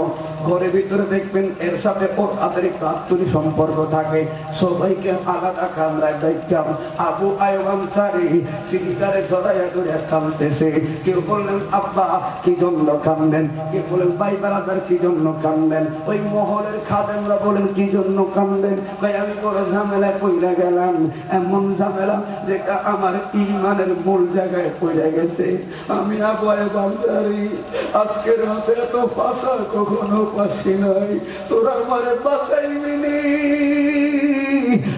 ঘরের ভিতরে দেখবেন এর সাথে ওর তাদের একটু আত্মীয় সম্পর্ক থাকে, সবাইকে আলাদা কামরায় দেখতাম। আবু আইয়ুব আনসারী সিদ্দিকারে জড়াইয়া ধরে কাঁদতেছে। কেউ বললেন আব্বা কি জন্য কান্দেন, কেউ বলেন ভাই বারাদার কি জন্য কান্দেন, ওই মহলের খাদেমরা বলেন কি জন্য কান্দেন। ভাই আমি বড় ঝামেলায় পড়ে গেলাম, এমন ঝামেলা যেটা আমার ঈমানের মূল জায়গায় পড়ে গেছে। আমি আবু আইয়ুব আনসারী আজকের রাতে এত ফাঁসা কখনো পাসি নাই, তোরা আমারে বাঁচাইবিনি।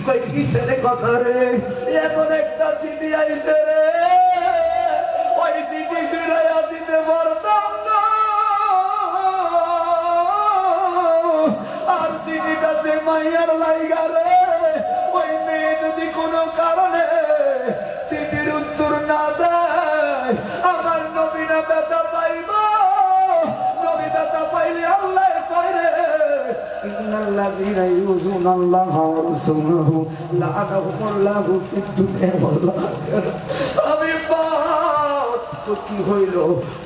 কই কিসের কথা রে? এখন একটা চিঠি আইছে রে, ওই চিঠি ফিরাইয়া দিতে পারতাম না। আর চিঠিটাতে মাইয়ার লাইগা রে, ওই মেয়ে যদি কোনো কারণে চিঠির উত্তর না দেয়, আমার নবী না ব্যথা পাইব। নবী ব্যথা পাইলে আল্লাহ কয় রে, ইন্নাল্লাযীনা ইউযুনাল্লাহা ওয়া রাসূলাহু লাআনাহুমুল্লাহু ফিদ দুনিয়া ওয়াল আখিরাহ। আমি তো কি হইল?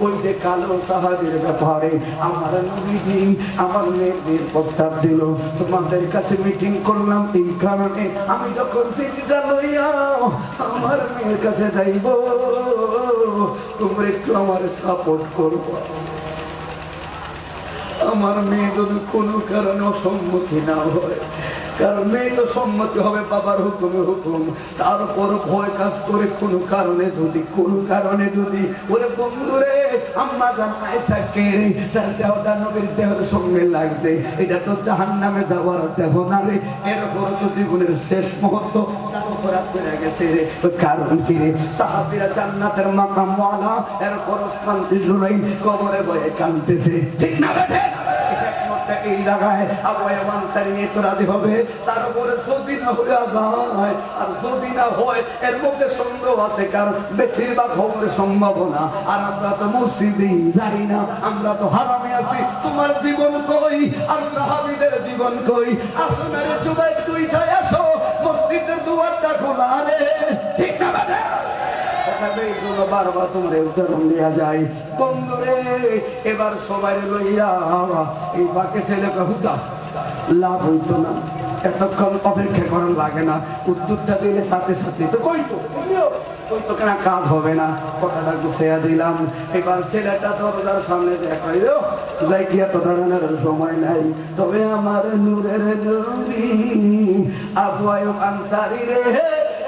ওই যে কালো সাহাবীর ব্যাপারে আমার নবীজি আমার মেয়েদের প্রস্তাব দিল, তোমাদের কাছে মিটিং করলাম এই কারণে, আমি যখন চিঠিটা লইয়া আমার মেয়ের কাছে যাইব, তোমরা একটু আমার সাপোর্ট করবো। আমার মেয়ে যদি কোনো কারণে অসম্মতি না হয়, কারণ মেয়ে তো সম্মতি হবে বাবার হুকুমে হুকুম, তারপর ভয় কাজ করে কোনো কারণে যদি ওরে বন্ধুরে আম্মা জান আয়েশা কে তার দেহটা নবীর দেহের সঙ্গে লাগছে, এটা তো জাহান্নামে যাওয়ার দেহ না রে, এরপর তো জীবনের শেষ মুহূর্ত অপরাধ করে গেছে রে। কারণ কি রে? সাহাবীরা জান্নাতের মাকাম ওয়ালা, এরপর ওসমান লুরাই কবরে বয়ে কাঁদতেছে, ঠিক না বেঠে? এই জায়গায় আবু আইয়ুব আনসারী নিয়ে তো রাজি হবে, তার উপরে যদি না হয়ে যায়, আর যদি না হয় এর মধ্যে সন্দেহ আছে, কারণ বেশিরভাগ হবে সম্ভাবনা। আর আমরা তো মসজিদেই যাই না, আমরা তো হারামে আছি। তোমার জীবন কই আর সাহাবীদের জীবন কই? আসো না রে জুবাইর, তুই যাই আসো মসজিদের দুয়ারটা খোলা রে, ঠিক না বাবা? বারবার তোমার উদাহরণ দেওয়া যায়। বন্ধুরে এবার সবাই লইয়া এই বাকে ছেলে হুদা লাভ হইতো না, এতক্ষণ অপেক্ষা করার লাগে না, উত্তরটা দিলে সাথে সাথে তো কইতো কইতো কেন কাজ হবে না, কথাটা গুছিয়ে দিলাম। এবার ছেলেটা দরজার সামনে দেখাই যাই কি এত ধরনের সময় নাই, তবে আমার নূরের নবী আবু আয়ুব আনসারী রে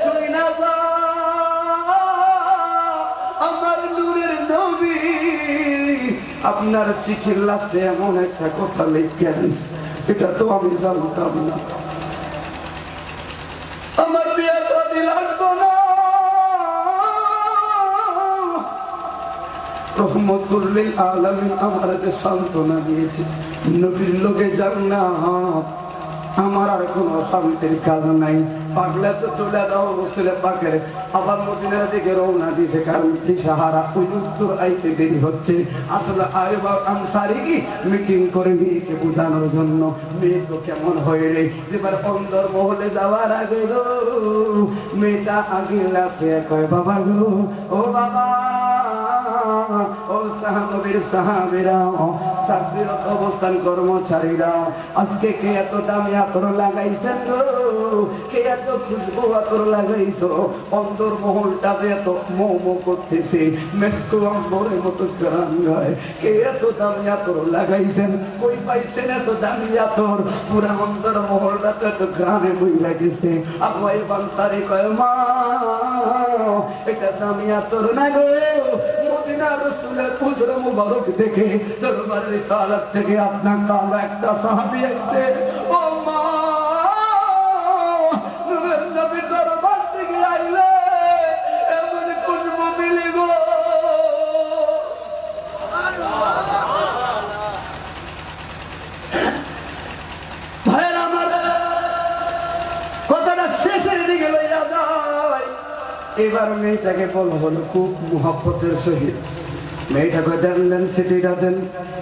শুই না যা, আমার নূরের নবী আপনার চিঠির লাস্টে এমন একটা কথা লিখে দিছে, এটা তো আমি জানতাম না। আমার বিয়ে শাদী লাগতো না, রহমতুল লিল আলামিন আমার যে সান্ত্বনা দিয়েছে, নবীর লোকে জান্নাত, আমার আর কোনো শান্তির কাজ নাই। পাগলা তো চলে দাও রসুলের পাকের, আবার মদিনার দিকে রওনা দিয়েছে, কারণ দিশাহারা ওই উত্তর আইতে দেরি হচ্ছে। আসলে আয়ুব আনসারী কি মিটিং করে মেয়েকে বোঝানোর জন্য, মেয়ে তো কেমন হয় রে, এবার অন্দর মহলে যাওয়ার আগে গো মেয়েটা আগে লাফিয়ে কয় বাবা গো, ও বাবা, ও সাহাবীর সাহাবীরা, চাকরিরত অবস্থান কর্মচারীরা, আজকে কে এত দামি আতর লাগাইছেন গো, কে এত খুশবু আতর লাগাইছো, অন্তর মহলটাতে এত মোমো করতেছে, মেসকো আম্বরের মতো গ্রাম গায়, কে এত দামি আতর লাগাইছেন, কই পাইছেন এত দামি আতর, পুরা অন্তর মহলটাতে এত গ্রামে বই লাগেছে। আবু আয়ুব আনসারী কয় মা, এটা দামি আতর না গো, মদিনার রাসূলের হুজুর মুবারক দেখে দরবারের রিসালাত থেকে আপনার কালো একটা সাহাবী আইছে। ও মা, নূরের নবীর দরবার থেকে আইলে এমন খুশবু মিলে গো, ভাইয়ের আমার কথাটা শেষের দিকে লইয়া যায়। এবার মেয়েটাকে বলা হলো খুব মুহাব্বতের সহিত, মেয়েটাকে দেন দেন সিটিটা দেন,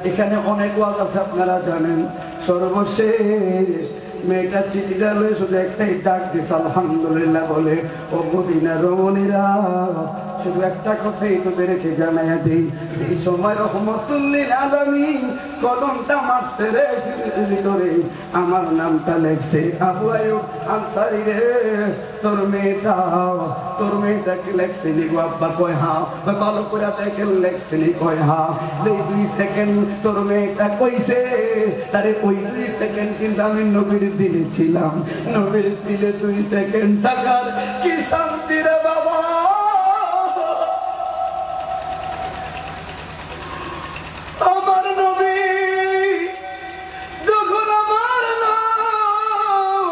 এখানে অনেক ওয়াজ আছে আপনারা জানেন। সর্বশেষ মেয়েটা চিঠিটা লয়ে শুধু একটাই ডাক দিছে আলহামদুলিল্লাহ বলে, ও মদিনার রমণীরা শুধু একটা কথাই তোদেরকে জানাইয়া দিই, এই সময় রহমতুল লিল আলামিন কলমটা মারছে রে ভিতরে, আমার নামটা লেখছে আবু আয়ুব আনসারী রে, তোর মেয়েটাকে লেখছিলি গো আব্বা? কয় হ্যাঁ। ভালো করে দেখে লেখছিলি? কয় হ্যাঁ। যে 2 সেকেন্ড তোর মেয়েটা কইছে, তারে ওই 2 সেকেন্ড কিন্তু আমি নবীর দিলে ছিলাম, নবীর দিলে 2 সেকেন্ড থাকার কি শান্তি রে বাবা। আমার নবী যখন আমার নাম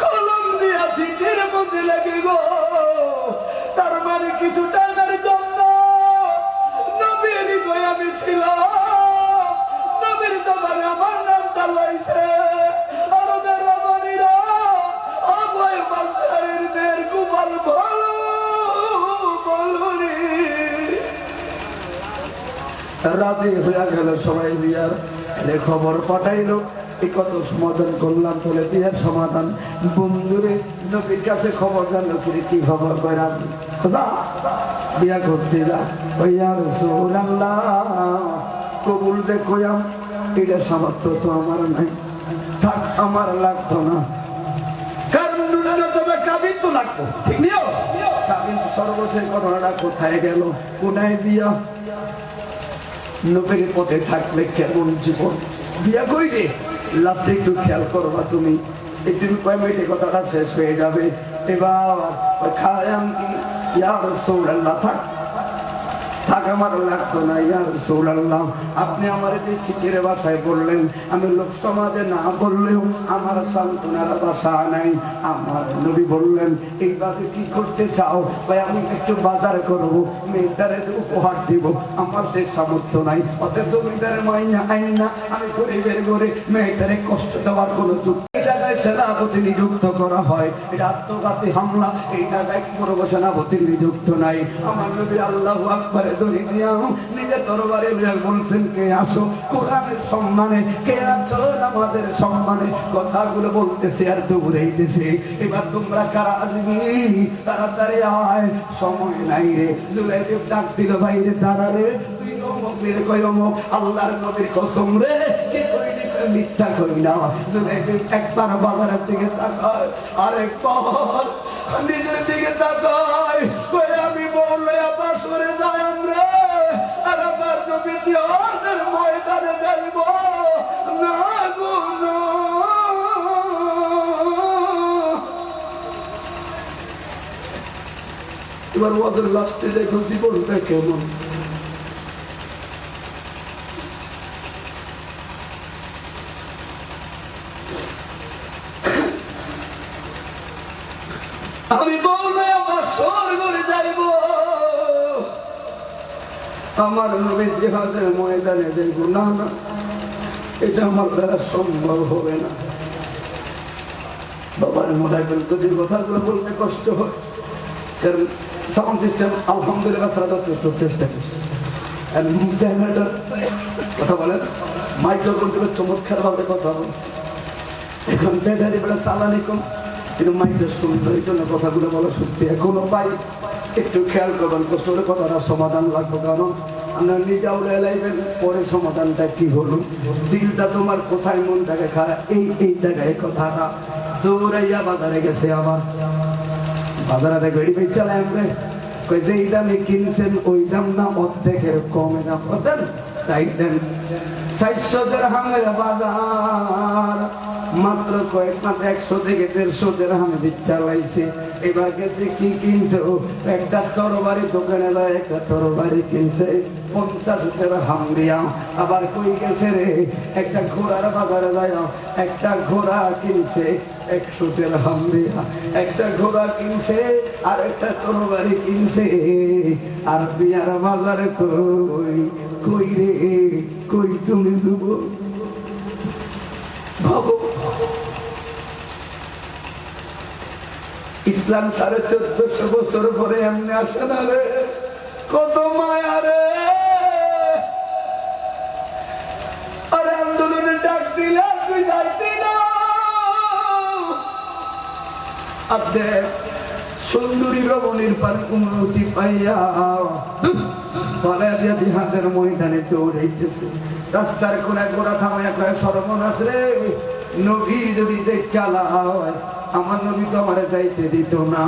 কলম দিয়া চিঠির মধ্যে লেগে গো, তার মানে কিছু টাইমের জন্য নবীর হৃদয়ে আমি ছিলাম, নবীর দরবারে আমার নামটা লইছে। আরবের রমণীরা আবু আয়ুব আনসারীর মেয়ের কুমার ভালো বলুনি, রাজি হইয়া গেল সবাই। বিয়ার খবর পাঠাইলো, এই কত সমাধান করলাম, তাহলে বিয়ার সমাধান। বন্ধুরে নবীর কাছে খবর জানলো, কি খবর? কয় রাজি, যা বিয়া করতে যা। কইয়া রাসূলুল্লাহ কবুল যে কইয়াম এটা সামর্থ্য তো আমার নাই, থাক আমার লাগতো না, কারণ তবে কাবিন তো লাগতো, ঠিক নিও কাবিন। সর্বশেষ ঘটনাটা কোথায় গেল? কোনায় বিয়া? নবীর পথে থাকলে কেমন জীবন, বিয়া কই রে লাস্টে একটু খেয়াল করবা তুমি, একদিন কয়েকটি কথাটা শেষ হয়ে যাবে। এবার খায়াম কি ইয়া রাসূলুল্লাহ, থাক থাক আমার লাগতো না ইয়া রাসূলুল্লাহ, আপনি আমার যে চিঠির ভাষায় বললেন, আমি লোক সমাজে না বললেও আমার সান্ত্বনার ভাষা নাই। আমার নবী বললেন এইভাবে কি করতে চাও? ভাই আমি একটু বাজার করবো, মেয়েটারে উপহার দিব, আমার সেই সামর্থ্য নাই, অথচ জমিদারের মাইনা আইন না, আমি গরিবের ঘরে মেয়েটারে কষ্ট দেওয়ার কোনো যুক্তি। সেনাপতি নিযুক্ত করা হয়, এটা আত্মঘাতী হামলা, এই জায়গায় কোনো সেনাপতি নিযুক্ত নাই। আমার নবী আল্লাহু আকবার ধ্বনি দিয়া নিজে তরবারে বলছেন, কে আসো কোরআনের সম্মানে, কে আছো আমাদের সম্মানে। কথাগুলো বলতেছে আর দৌড়াইতেছে, এবার তোমরা কারা আসবি, তাড়াতাড়ি আয়, সময় নাই রে। জুলাইবিব ডাক দিল, ভাই রে দাঁড়া রে, তুই অমুক রে, কই অমুক, আল্লাহর নবীর কসম রে, কি কইলি মিথ্যা কই না। জুলাইবিব একবার বাজারের দিকে তাকায়, আরেকবার নিজের দিকে তাকায়, কই আমি বললে আবার সরে যাই আমরা, আর আবার নবী জিহাদের ময়দানে যাইব না গো না। এবার ওদের লাস্টে দেখো জীবনটা কেমন। আমি বললে আমার স্বর্গে যাইব, আমার নবী জিহাদের ময়দানে যাইব না, না এটা আমার দ্বারা সম্ভব হবে না। বাবার মোটাই যদি কথাগুলো বলতে কষ্ট হয়, কারণ সাউন্ড সিস্টেম আলহামদুলিল্লাহ যথেষ্ট চেষ্টা করছে, কথা বলেন মাইক যখন চমৎকার ভাবে কথা বলছে, এখন বেদারি বেলা চালানি কম, কিন্তু মাইকটা শুনতে এই জন্য কথাগুলো বলা সত্যি এখনো পাই। একটু খেয়াল করবেন, কষ্ট করে কথাটা সমাধান লাগবে, কারণ আপনার নিজে উড়ে লাইবেন পরে সমাধানটা কি হলো। দিলটা তোমার কোথায়, মন থাকে খারাপ, এই জায়গায় কথাটা দৌড়াইয়া বাজারে গেছে। আবার বাজারে বেড়ি বেড়ি চালায় আমরা, কই যে এই দামে কিনছেন ওই দাম না অর্ধেকের কমে দাম দেন, তাই দেন। 400 দিরহামের বাজার মাত্র কয়েক মাস 100 থেকে 150 দিরহামে চালাইছে। এবার গেছে কি কিনতো, একটা তরবারি দোকানে যায়, একটা তরবারি কিনছে 50 দিরহাম দিয়া। আবার কই গেছে রে, একটা ঘোড়ার বাজারে যায়, একটা ঘোড়া কিনছে 100 দিরহাম দিয়া, একটা ঘোড়া কিনছে আর একটা তরবারি কিনছে। আর বিয়ার বাজারে কই কই রে, কই তুমি যুবক ভাবো। ইসলাম 1450 বছর পরে এমনি আসে না রে, কত মায়া রে। আরে আন্দোলনে ডাক দিলে তুই যাইতি না, আর দেখ সুন্দরী রমণীর পার অনুমতি পাইয়া পালা দিয়া জিহাদের ময়দানে দৌড়াইতেছে। রাস্তার কোনায় ঘোড়া থামাইয়া কয়েক সর্বনাশ রে, নবী যদি দেখ চালায়, আমার নবী তো আমার যাইতে দিত না।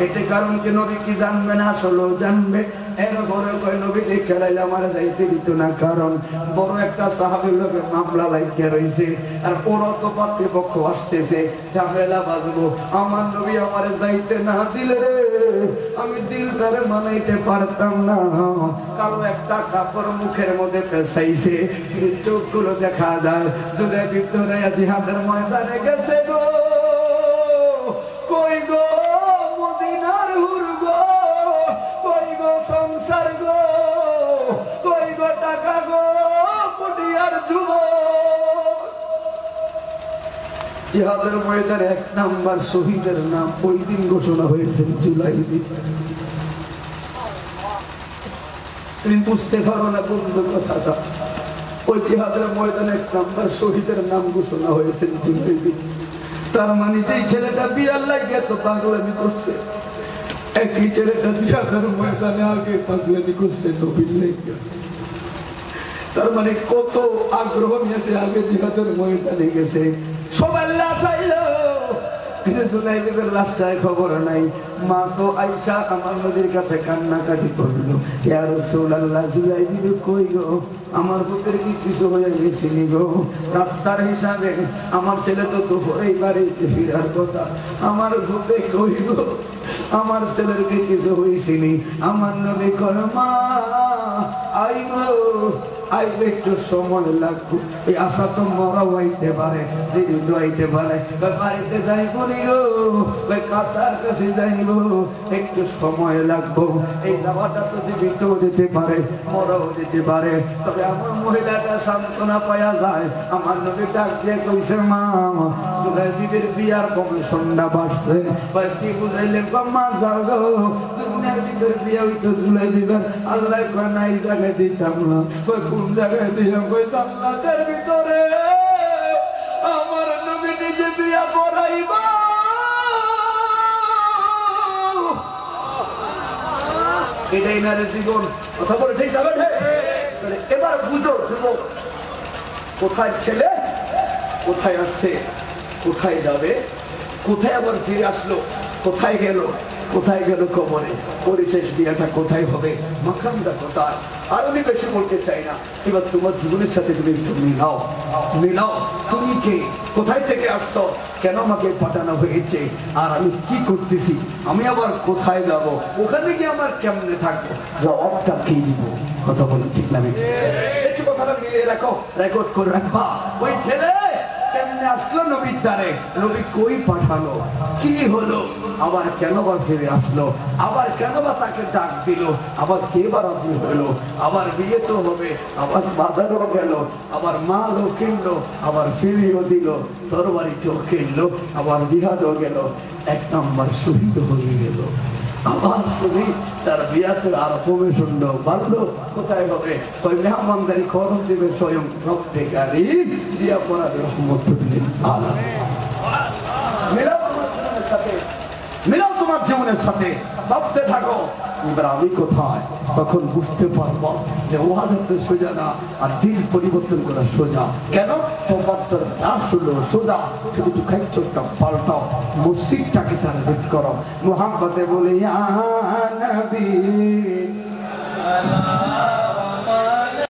এটা কারণ কি নবী কি জানবে না, আসলেও জানবে। এরপরে কয় নবী দেখ চালাইলে আমার যাইতে দিত না, কারণ বড় একটা সাহাবীর লোকে মামলা লাগিয়ে রয়েছে, আর ওরা তো পাতৃপক্ষ আসতেছে, ঝামেলা বাজবো। আমার নবী আমার যাইতে না দিলে রে, আমি দিলটারে মানাইতে পারতাম না। কালো একটা কাপড় মুখের মধ্যে পেছাইছে, চোখগুলো দেখা যায়। জুলে ভিতরে জিহাদের ময়দানে গেছে গো, কই গো মদিনার হুর গো, কই গো সংসার গো, কই গো টাকা গো, পুটিয়ার যুবক। জিহাদের ময়দানে 1 নাম্বার শহীদের নাম ওই দিন ঘোষণা হয়েছে, জুলাই দিন। তুমি বুঝতে পারো না বন্ধু কথাটা, ওই জিহাদের ময়দানে 1 নাম্বার শহীদের নাম ঘোষণা হয়েছে জুলাই দিন। তার মানে যেই ছেলেটা বিয়ার লাগিয়ে তো পাগলামি করছে, একই ছেলেটা জিহাদের ময়দানে আগে পাগলামি করছে নবীর লাগিয়ে। তার মানে কত আগ্রহ নিয়ে সে আগে জিহাদের ময়দানে গেছে। সবাই লাশ আইলো, জুলাইবিবের লাশটায় খবর নাই। মা তো আইসা আমার নদীর কাছে কান্নাকাটি করলো, ইয়া রাসূলুল্লাহ জুলাইবিব কই গো, আমার পুত্রের কি কিছু হয়ে গেছিনি গো? রাস্তার হিসাবে আমার ছেলে তো দুপুরেই বাড়িতে ফিরার কথা, আমার পুত্রে কই গো, আমার ছেলের কি কিছু হয়েছিনি? আমার নবী কয় মা আইগো আইবে একটু সময় লাগবে, এই আশা তো মরাও হইতে পারে, জীবিত হইতে পারে। বাড়িতে যাইব নি গো, কাছার কাছে যাইব, একটু সময় লাগবো। এই যাওয়াটা তো জীবিত যেতে পারে, মরাও যেতে পারে। তবে আমার মহিলাটা সান্ত্বনা পাওয়া যায়। আমার নবী ডাক দিয়ে কইছে, মা জুলাইবিবের বিয়ার কমিশনটা বাড়ছে। কি বুঝাইলেন? মা যাও গো, দুনিয়ার ভিতরে বিয়া হইতো জুলাইবিবের, আল্লাহ কয় নাই জায়গায় দিতাম না। কই কোন জায়গায় দিলাম? কই জান্নাতের ভিতরে আমার নবী নিজে বিয়া করাইবা। এটাই না রে জীবন। কথা বলে ঠিক যাবে। এবার বুঝো যুবক, কোথায় ছেলে, কোথায় আসছে, কোথায় যাবে, কোথায় আবার ফিরে আসলো, কোথায় গেল, কোথায় গেল কবরে, পরিশেষ বিয়াটা কোথায় হবে, মাকামটা কোথায়। আর আমি বেশি বলতে চাই না। এবার তোমার জীবনের সাথে তুমি একটু মিলাও, মিলাও। তুমি কে, কোথায় থেকে আসছো, কেন আমাকে পাঠানো হয়েছে, আর আমি কি করতেছি, আমি আবার কোথায় যাব, ওখানে গিয়ে আমার কেমনে থাকবো, জবাবটা কি দিব। কথা বলো ঠিক না? একটু কথাটা মিলিয়ে রাখো, রেকর্ড করে রাখবা। ওই ছেলে কেমনে আসলো নবীর দ্বারে, নবী কই পাঠালো, কি হলো, আবার কেন বা ফিরে আসলো, আবার কেন বা তাকে ডাক দিল, আবার কে বা রাজি হলো, আবার বিয়ে তো হবে, আবার বাজারও গেল, আবার মালও কিনলো, আবার ফিরিও দিল, তরবারিটাও কিনলো, আবার জিহাদও গেল, 1 নম্বর শহীদ হয়ে গেল। আবার শুনি তার বিয়াতে আর কমিশন বাড়লো। কোথায় হবে? ওই মেহমানদারি খরচ দেবে স্বয়ং রব্বে কারীম, দিয়া পড়াবে রহমতুল লিল আলামিন। মিলাও তোমার জীবনের সাথে, মিলাও তোমার জীবনের সাথে, ভাবতে থাকো এবার আমি কোথায়। তখন বুঝতে পারবো যে ওয়াজ হতে সোজা না, আর দিন পরিবর্তন করা সোজা। কেন? তোমার তোর রাসূল সোজা, শুধু একটু খাইছোটা পাল্টাও, মসজিদটাকে টার্গেট করো, মুহাম্মদে বলে ইয়া নবী